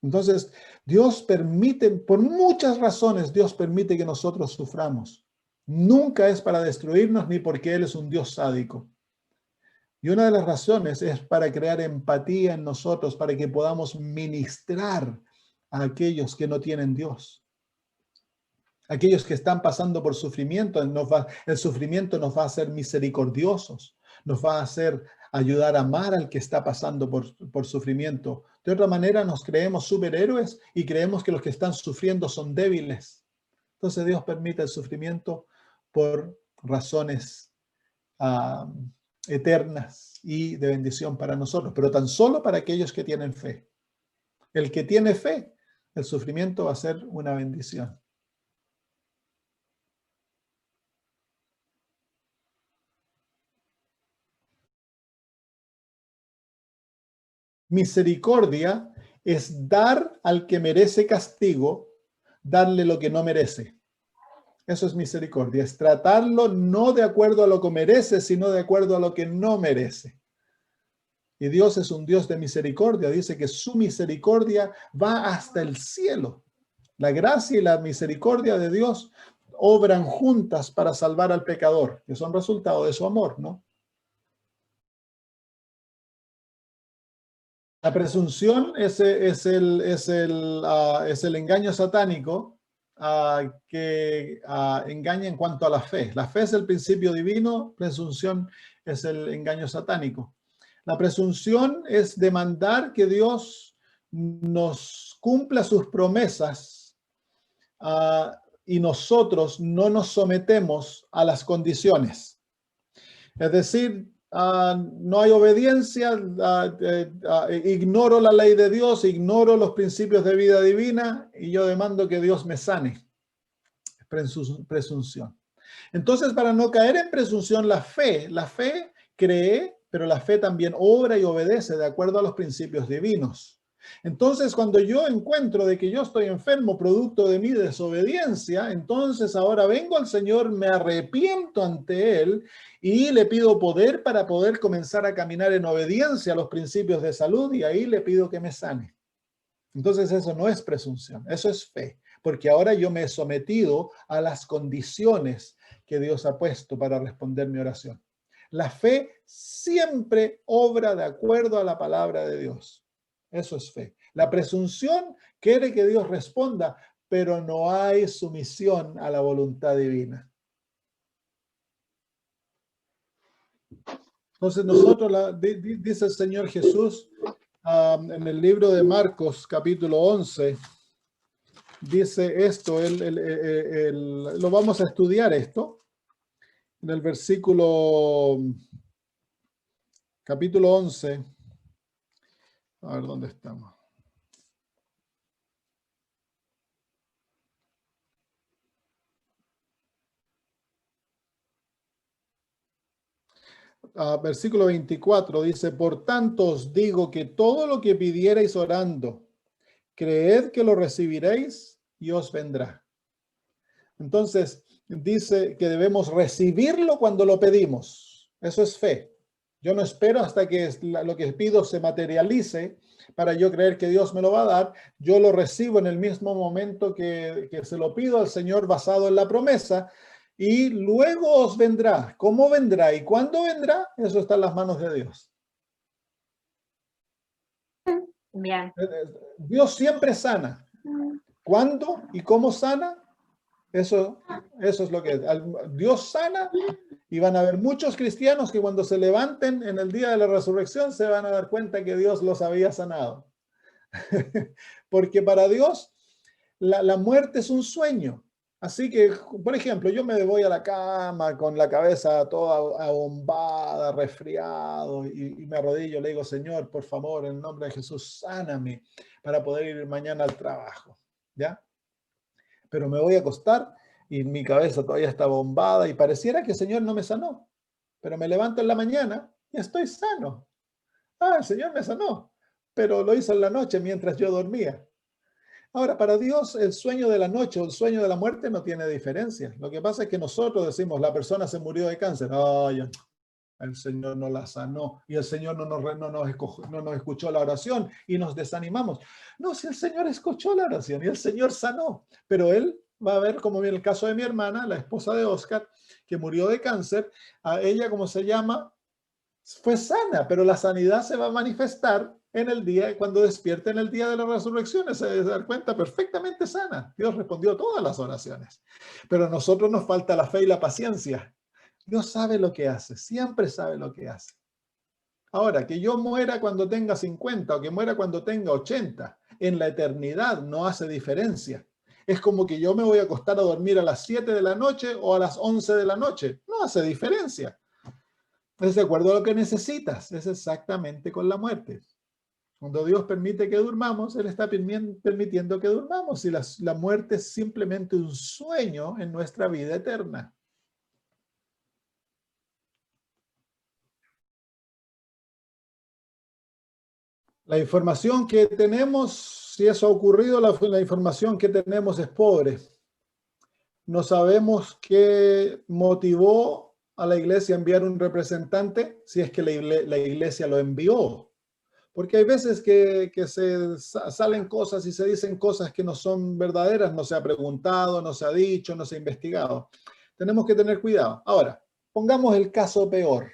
Entonces, Dios permite, por muchas razones, Dios permite que nosotros suframos. Nunca es para destruirnos ni porque Él es un Dios sádico. Y una de las razones es para crear empatía en nosotros, para que podamos ministrar a aquellos que no tienen Dios. Aquellos que están pasando por sufrimiento, el sufrimiento nos va a hacer misericordiosos, nos va a hacer ayudar a amar al que está pasando por sufrimiento. De otra manera nos creemos superhéroes y creemos que los que están sufriendo son débiles. Entonces Dios permite el sufrimiento por razones eternas y de bendición para nosotros, pero tan solo para aquellos que tienen fe. El que tiene fe, el sufrimiento va a ser una bendición. Misericordia es dar al que merece castigo, darle lo que no merece. Eso es misericordia, es tratarlo no de acuerdo a lo que merece, sino de acuerdo a lo que no merece. Y Dios es un Dios de misericordia. Dice que su misericordia va hasta el cielo. La gracia y la misericordia de Dios obran juntas para salvar al pecador, que son resultado de su amor, ¿no? La presunción es el engaño satánico que engaña en cuanto a la fe. La fe es el principio divino, presunción es el engaño satánico. La presunción es demandar que Dios nos cumpla sus promesas y nosotros no nos sometemos a las condiciones. Es decir, no hay obediencia, ignoro la ley de Dios, ignoro los principios de vida divina y yo demando que Dios me sane. Presunción. Entonces, para no caer en presunción, la fe cree, pero la fe también obra y obedece de acuerdo a los principios divinos. Entonces, cuando yo encuentro de que yo estoy enfermo producto de mi desobediencia, entonces ahora vengo al Señor, me arrepiento ante Él y le pido poder para poder comenzar a caminar en obediencia a los principios de salud y ahí le pido que me sane. Entonces eso no es presunción, eso es fe, porque ahora yo me he sometido a las condiciones que Dios ha puesto para responder mi oración. La fe siempre obra de acuerdo a la palabra de Dios. Eso es fe. La presunción quiere que Dios responda, pero no hay sumisión a la voluntad divina. Entonces nosotros, dice el Señor Jesús en el libro de Marcos, capítulo 11, dice esto, lo vamos a estudiar esto, en el versículo, capítulo 11, a ver dónde estamos. Versículo 24 dice, por tanto os digo que todo lo que pidierais orando, creed que lo recibiréis y os vendrá. Entonces, dice que debemos recibirlo cuando lo pedimos. Eso es fe. Yo no espero hasta que lo que pido se materialice para yo creer que Dios me lo va a dar. Yo lo recibo en el mismo momento que se lo pido al Señor basado en la promesa. Y luego os vendrá. ¿Cómo vendrá y cuándo vendrá? Eso está en las manos de Dios. Bien. Dios siempre sana. ¿Cuándo y cómo sana? Eso es lo que es. Dios sana y van a haber muchos cristianos que cuando se levanten en el día de la resurrección se van a dar cuenta que Dios los había sanado. Porque para Dios la muerte es un sueño. Así que, por ejemplo, yo me voy a la cama con la cabeza toda abombada, resfriado, y me arrodillo, le digo, Señor, por favor, en el nombre de Jesús, sáname para poder ir mañana al trabajo, ¿ya? Pero me voy a acostar y mi cabeza todavía está bombada y pareciera que el Señor no me sanó, pero me levanto en la mañana y estoy sano. El Señor me sanó, pero lo hizo en la noche mientras yo dormía. Ahora, para Dios, el sueño de la noche o el sueño de la muerte no tiene diferencia. Lo que pasa es que nosotros decimos, la persona se murió de cáncer. El Señor no la sanó y el Señor no nos escuchó la oración y nos desanimamos. No, si el Señor escuchó la oración y el Señor sanó, pero Él va a ver, como en el caso de mi hermana, la esposa de Oscar, que murió de cáncer, a ella, como se llama, fue sana, pero la sanidad se va a manifestar en el día, cuando despierte en el día de la resurrección, se va a dar cuenta perfectamente sana. Dios respondió todas las oraciones, pero a nosotros nos falta la fe y la paciencia. Dios sabe lo que hace, siempre sabe lo que hace. Ahora, que yo muera cuando tenga 50 o que muera cuando tenga 80, en la eternidad no hace diferencia. Es como que yo me voy a acostar a dormir a las 7 de la noche o a las 11 de la noche. No hace diferencia. Es de acuerdo a lo que necesitas. Es exactamente con la muerte. Cuando Dios permite que durmamos, Él está permitiendo que durmamos. Y la muerte es simplemente un sueño en nuestra vida eterna. La información que tenemos, si eso ha ocurrido, la información que tenemos es pobre. No sabemos qué motivó a la iglesia a enviar un representante, si es que la iglesia lo envió. Porque hay veces que se salen cosas y se dicen cosas que no son verdaderas, no se ha preguntado, no se ha dicho, no se ha investigado. Tenemos que tener cuidado. Ahora, pongamos el caso peor.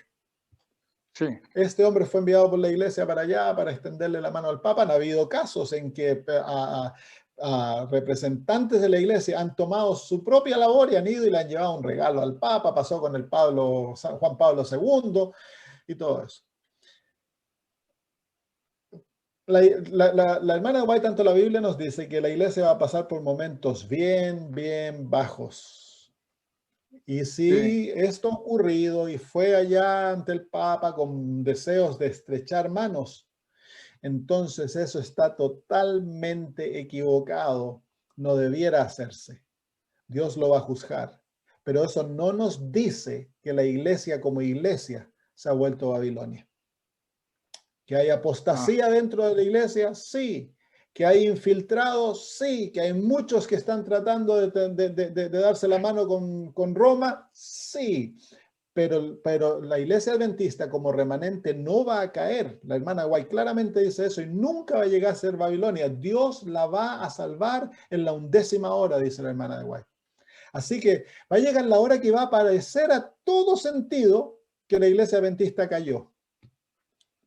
Sí. Este hombre fue enviado por la iglesia para allá para extenderle la mano al Papa. Han habido casos en que a representantes de la iglesia han tomado su propia labor y han ido y le han llevado un regalo al Papa. Pasó con el Juan Pablo II y todo eso. La hermana White, tanto la Biblia nos dice que la iglesia va a pasar por momentos bien bajos. Y si esto ha ocurrido y fue allá ante el Papa con deseos de estrechar manos, entonces eso está totalmente equivocado. No debiera hacerse. Dios lo va a juzgar. Pero eso no nos dice que la iglesia como iglesia se ha vuelto Babilonia. ¿Que hay apostasía dentro de la iglesia? Sí. ¿Que hay infiltrados? Sí. ¿Que hay muchos que están tratando de darse la mano con Roma? Sí. Pero la iglesia adventista como remanente no va a caer. La hermana White claramente dice eso y nunca va a llegar a ser Babilonia. Dios la va a salvar en la 11ª hora, dice la hermana de White. Así que va a llegar la hora que va a parecer a todo sentido que la iglesia adventista cayó,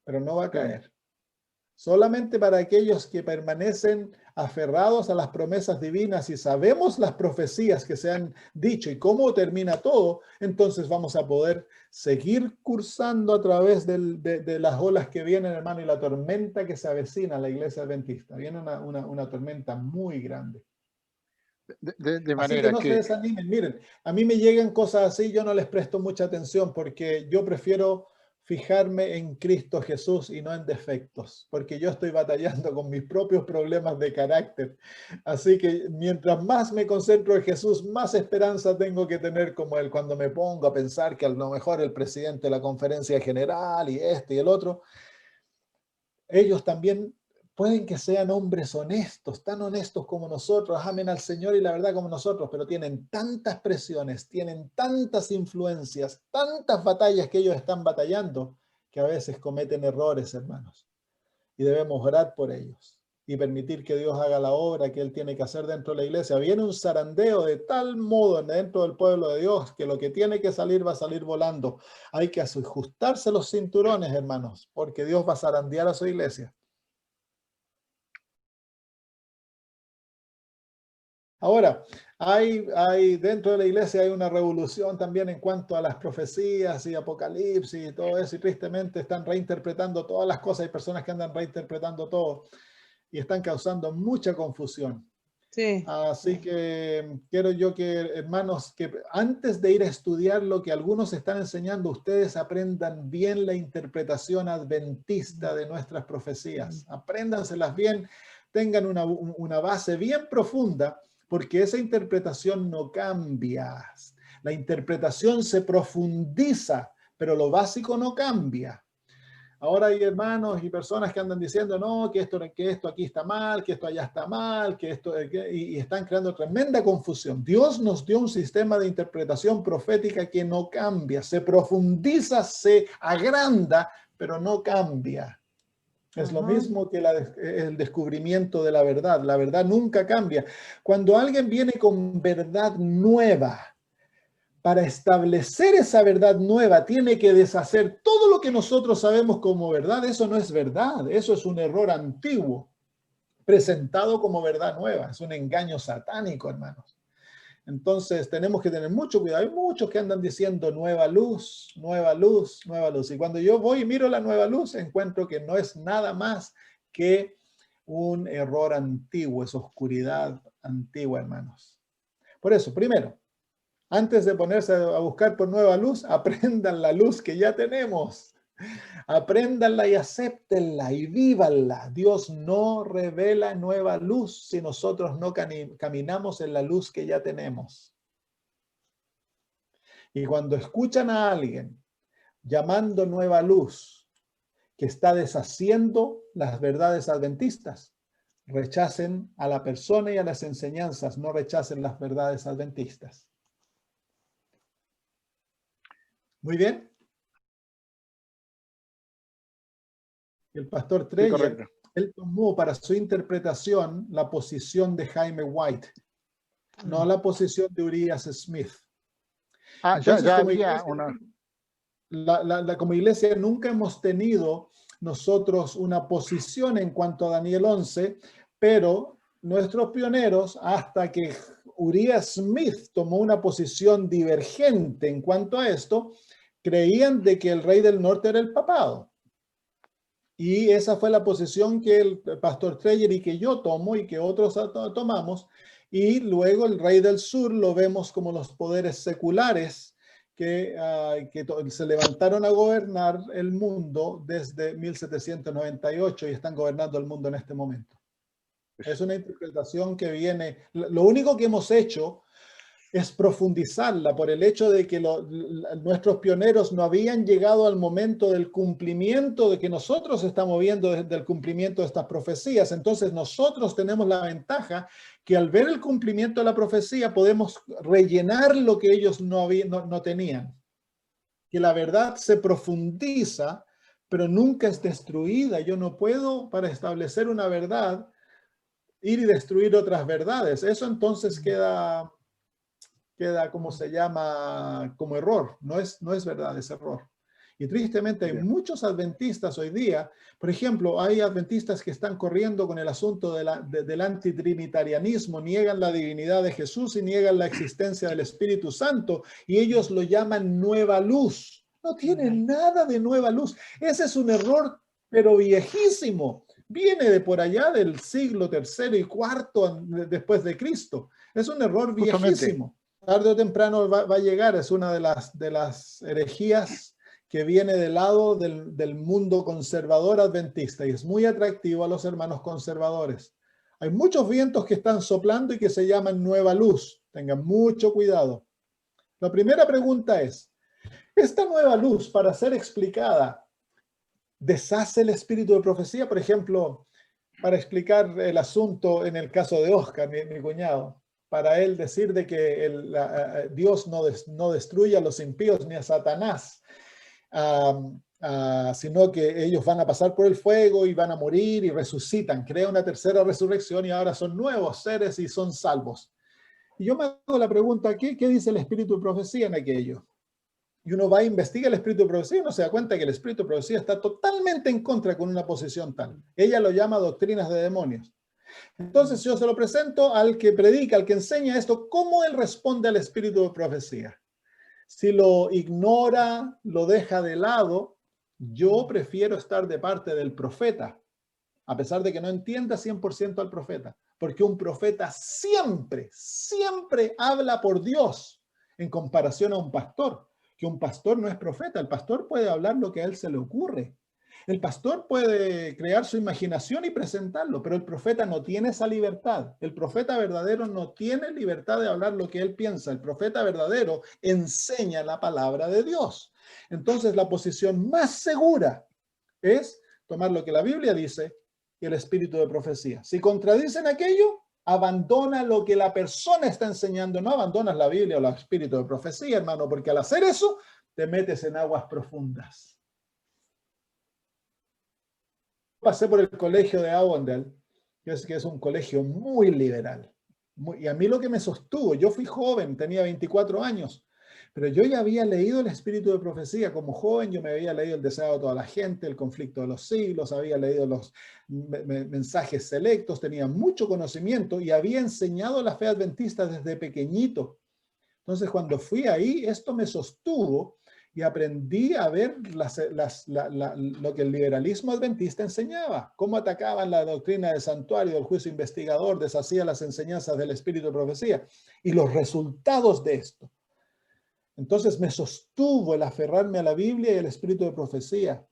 pero no va a caer. Solamente para aquellos que permanecen aferrados a las promesas divinas y sabemos las profecías que se han dicho y cómo termina todo, entonces vamos a poder seguir cursando a través de las olas que vienen, hermano, y la tormenta que se avecina a la iglesia adventista. Viene una tormenta muy grande. De manera así que no se desanimen. Miren, a mí me llegan cosas así, yo no les presto mucha atención porque yo prefiero fijarme en Cristo Jesús y no en defectos, porque yo estoy batallando con mis propios problemas de carácter. Así que mientras más me concentro en Jesús, más esperanza tengo que tener como Él. Cuando me pongo a pensar que a lo mejor el presidente de la conferencia general y este y el otro, ellos también pueden que sean hombres honestos, tan honestos como nosotros, amen al Señor y la verdad como nosotros, pero tienen tantas presiones, tienen tantas influencias, tantas batallas que ellos están batallando, que a veces cometen errores, hermanos. Y debemos orar por ellos y permitir que Dios haga la obra que Él tiene que hacer dentro de la iglesia. Viene un zarandeo de tal modo dentro del pueblo de Dios que lo que tiene que salir va a salir volando. Hay que ajustarse los cinturones, hermanos, porque Dios va a zarandear a su iglesia. Ahora, hay dentro de la iglesia hay una revolución también en cuanto a las profecías y Apocalipsis y todo eso, y tristemente están reinterpretando todas las cosas. Hay personas que andan reinterpretando todo y están causando mucha confusión. Sí. Así que quiero yo que, hermanos, que antes de ir a estudiar lo que algunos están enseñando, ustedes aprendan bien la interpretación adventista de nuestras profecías. Apréndanselas bien, tengan una base bien profunda, porque esa interpretación no cambia. La interpretación se profundiza, pero lo básico no cambia. Ahora hay hermanos y personas que andan diciendo, no, que esto aquí está mal, que esto allá está mal, y están creando tremenda confusión. Dios nos dio un sistema de interpretación profética que no cambia, se profundiza, se agranda, pero no cambia. Es lo mismo que el descubrimiento de la verdad. La verdad nunca cambia. Cuando alguien viene con verdad nueva, para establecer esa verdad nueva, tiene que deshacer todo lo que nosotros sabemos como verdad. Eso no es verdad. Eso es un error antiguo, presentado como verdad nueva. Es un engaño satánico, hermanos. Entonces tenemos que tener mucho cuidado. Hay muchos que andan diciendo nueva luz, nueva luz, nueva luz. Y cuando yo voy y miro la nueva luz, encuentro que no es nada más que un error antiguo, es oscuridad antigua, hermanos. Por eso, primero, antes de ponerse a buscar por nueva luz, aprendan la luz que ya tenemos. Apréndanla y acéptenla y vívanla. Dios no revela nueva luz si nosotros no caminamos en la luz que ya tenemos. Y cuando escuchan a alguien llamando nueva luz que está deshaciendo las verdades adventistas, rechacen a la persona y a las enseñanzas, no rechacen las verdades adventistas. Muy bien. El pastor Treyer, él tomó para su interpretación la posición de Jaime White, no la posición de Urias Smith. Entonces, ya como había iglesia, como iglesia nunca hemos tenido nosotros una posición en cuanto a Daniel 11, pero nuestros pioneros, hasta que Urias Smith tomó una posición divergente en cuanto a esto, creían de que el rey del norte era el papado. Y esa fue la posición que el pastor Treyer y que yo tomo y que otros tomamos. Y luego el rey del sur lo vemos como los poderes seculares que se levantaron a gobernar el mundo desde 1798 y están gobernando el mundo en este momento. Es una interpretación que viene, lo único que hemos hecho es profundizarla por el hecho de que nuestros pioneros no habían llegado al momento del cumplimiento de que nosotros estamos viendo desde el cumplimiento de estas profecías. Entonces nosotros tenemos la ventaja que al ver el cumplimiento de la profecía podemos rellenar lo que ellos no tenían. Que la verdad se profundiza, pero nunca es destruida. Yo no puedo, para establecer una verdad, ir y destruir otras verdades. Eso entonces queda como se llama, como error. No es verdad, es error. Y tristemente hay muchos adventistas hoy día, por ejemplo, hay adventistas que están corriendo con el asunto del antitrinitarianismo, niegan la divinidad de Jesús y niegan la existencia del Espíritu Santo, y ellos lo llaman nueva luz. No tienen nada de nueva luz. Ese es un error, pero viejísimo. Viene de por allá del siglo III y IV después de Cristo. Es un error viejísimo. Tarde o temprano va a llegar, es una de las herejías que viene del lado del mundo conservador adventista y es muy atractivo a los hermanos conservadores. Hay muchos vientos que están soplando y que se llaman nueva luz. Tengan mucho cuidado. La primera pregunta es, ¿esta nueva luz, para ser explicada, deshace el espíritu de profecía? Por ejemplo, para explicar el asunto en el caso de Oscar, mi cuñado, para él decir de que Dios no destruye a los impíos ni a Satanás, sino que ellos van a pasar por el fuego y van a morir y resucitan, crea una tercera resurrección y ahora son nuevos seres y son salvos. Y yo me hago la pregunta, ¿qué dice el espíritu de profecía en aquello? Y uno va a investigar el espíritu de profecía y uno se da cuenta que el espíritu de profecía está totalmente en contra con una posición tal. Ella lo llama doctrinas de demonios. Entonces yo se lo presento al que predica, al que enseña esto, ¿cómo él responde al espíritu de profecía? Si lo ignora, lo deja de lado, yo prefiero estar de parte del profeta, a pesar de que no entienda 100% al profeta, porque un profeta siempre habla por Dios en comparación a un pastor, que un pastor no es profeta, el pastor puede hablar lo que a él se le ocurre. El pastor puede crear su imaginación y presentarlo, pero el profeta no tiene esa libertad. El profeta verdadero no tiene libertad de hablar lo que él piensa. El profeta verdadero enseña la palabra de Dios. Entonces, la posición más segura es tomar lo que la Biblia dice y el espíritu de profecía. Si contradicen aquello, abandona lo que la persona está enseñando. No abandonas la Biblia o el espíritu de profecía, hermano, porque al hacer eso, te metes en aguas profundas. Pasé por el colegio de Avondale, que es un colegio muy liberal. Y a mí lo que me sostuvo, yo fui joven, tenía 24 años, pero yo ya había leído el espíritu de profecía. Como joven yo me había leído El deseo de toda la gente, El conflicto de los siglos, había leído los mensajes selectos, tenía mucho conocimiento y había enseñado la fe adventista desde pequeñito. Entonces cuando fui ahí, esto me sostuvo y aprendí a ver lo que el liberalismo adventista enseñaba, cómo atacaban la doctrina del santuario, del juicio investigador, deshacía las enseñanzas del espíritu de profecía y los resultados de esto. Entonces me sostuvo el aferrarme a la Biblia y el espíritu de profecía.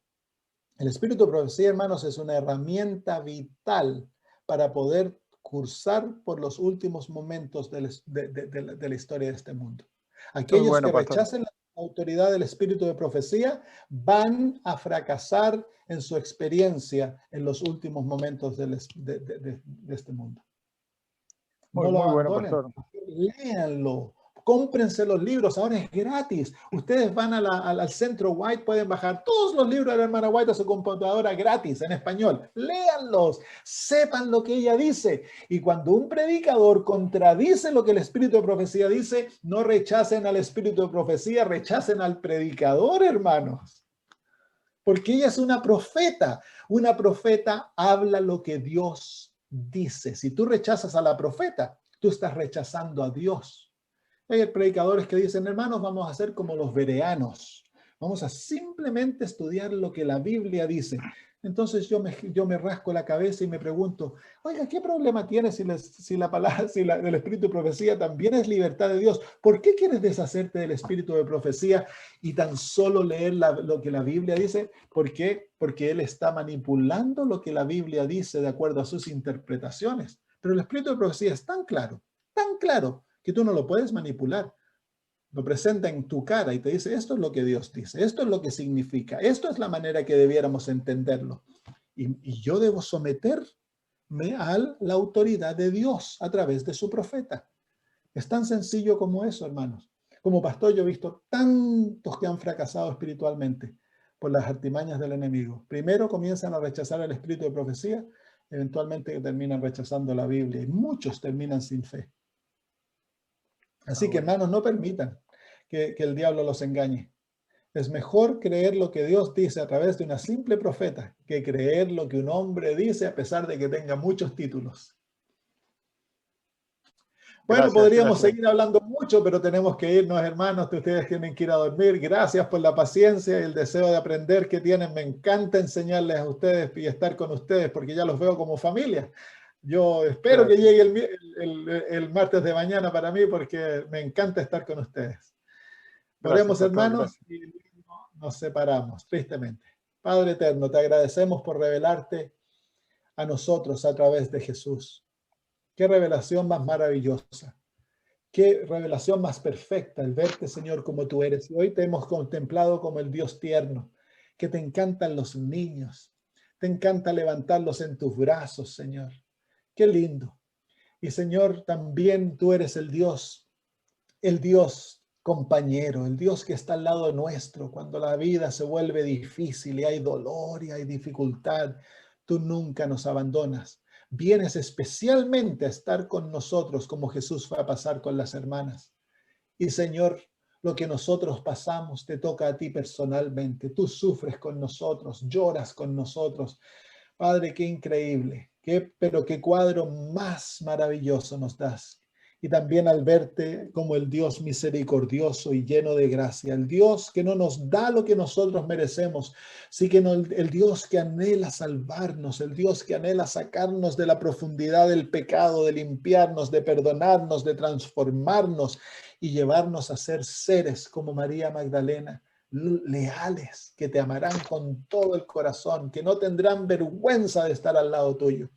El espíritu de profecía, hermanos, es una herramienta vital para poder cursar por los últimos momentos de la historia de este mundo. Aquellos que rechacen la autoridad del espíritu de profecía van a fracasar en su experiencia en los últimos momentos de este mundo. No lo abandonen, léanlo. Cómprense los libros, ahora es gratis. Ustedes van al Centro White, pueden bajar todos los libros de la hermana White a su computadora gratis en español. Léanlos, sepan lo que ella dice. Y cuando un predicador contradice lo que el espíritu de profecía dice, no rechacen al espíritu de profecía, rechacen al predicador, hermanos. Porque ella es una profeta. Una profeta habla lo que Dios dice. Si tú rechazas a la profeta, tú estás rechazando a Dios. Hay predicadores que dicen, hermanos, vamos a hacer como los bereanos. Vamos a simplemente estudiar lo que la Biblia dice. Entonces yo me rasco la cabeza y me pregunto, oiga, ¿qué problema tiene si la palabra, el espíritu de profecía también es libertad de Dios? ¿Por qué quieres deshacerte del espíritu de profecía y tan solo leer lo que la Biblia dice? ¿Por qué? Porque él está manipulando lo que la Biblia dice de acuerdo a sus interpretaciones. Pero el espíritu de profecía es tan claro, que tú no lo puedes manipular. Lo presenta en tu cara y te dice, esto es lo que Dios dice, esto es lo que significa, esto es la manera que debiéramos entenderlo. Y yo debo someterme a la autoridad de Dios a través de su profeta. Es tan sencillo como eso, hermanos. Como pastor yo he visto tantos que han fracasado espiritualmente por las artimañas del enemigo. Primero comienzan a rechazar el espíritu de profecía, eventualmente terminan rechazando la Biblia y muchos terminan sin fe. Así que, hermanos, no permitan que el diablo los engañe. Es mejor creer lo que Dios dice a través de una simple profeta que creer lo que un hombre dice a pesar de que tenga muchos títulos. Bueno, Gracias, podríamos gracias. seguir hablando mucho, pero tenemos que irnos, hermanos. Ustedes tienen que ir a dormir. Gracias por la paciencia y el deseo de aprender que tienen. Me encanta enseñarles a ustedes y estar con ustedes porque ya los veo como familia. Yo espero que llegue el martes de mañana para mí porque me encanta estar con ustedes. Oremos, Pastor, hermanos, gracias. y nos separamos, tristemente. Padre eterno, te agradecemos por revelarte a nosotros a través de Jesús. Qué revelación más maravillosa. Qué revelación más perfecta el verte, Señor, como tú eres. Y hoy te hemos contemplado como el Dios tierno, que te encantan los niños. Te encanta levantarlos en tus brazos, Señor. Qué lindo. Y Señor, también tú eres el Dios compañero, el Dios que está al lado nuestro cuando la vida se vuelve difícil y hay dolor y hay dificultad. Tú nunca nos abandonas. Vienes especialmente a estar con nosotros como Jesús fue a pasar con las hermanas. Y Señor, lo que nosotros pasamos te toca a ti personalmente. Tú sufres con nosotros, lloras con nosotros. Padre, qué increíble, pero qué cuadro más maravilloso nos das. Y también al verte como el Dios misericordioso y lleno de gracia, el Dios que no nos da lo que nosotros merecemos, sí que no, el Dios que anhela salvarnos, el Dios que anhela sacarnos de la profundidad del pecado, de limpiarnos, de perdonarnos, de transformarnos y llevarnos a ser seres como María Magdalena, leales, que te amarán con todo el corazón, que no tendrán vergüenza de estar al lado tuyo.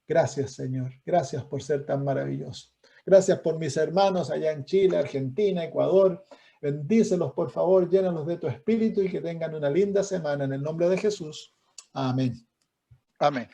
Gracias, Señor. Gracias por ser tan maravilloso. Gracias por mis hermanos allá en Chile, Argentina, Ecuador. Bendícelos, por favor, llénalos de tu espíritu y que tengan una linda semana en el nombre de Jesús. Amén. Amén.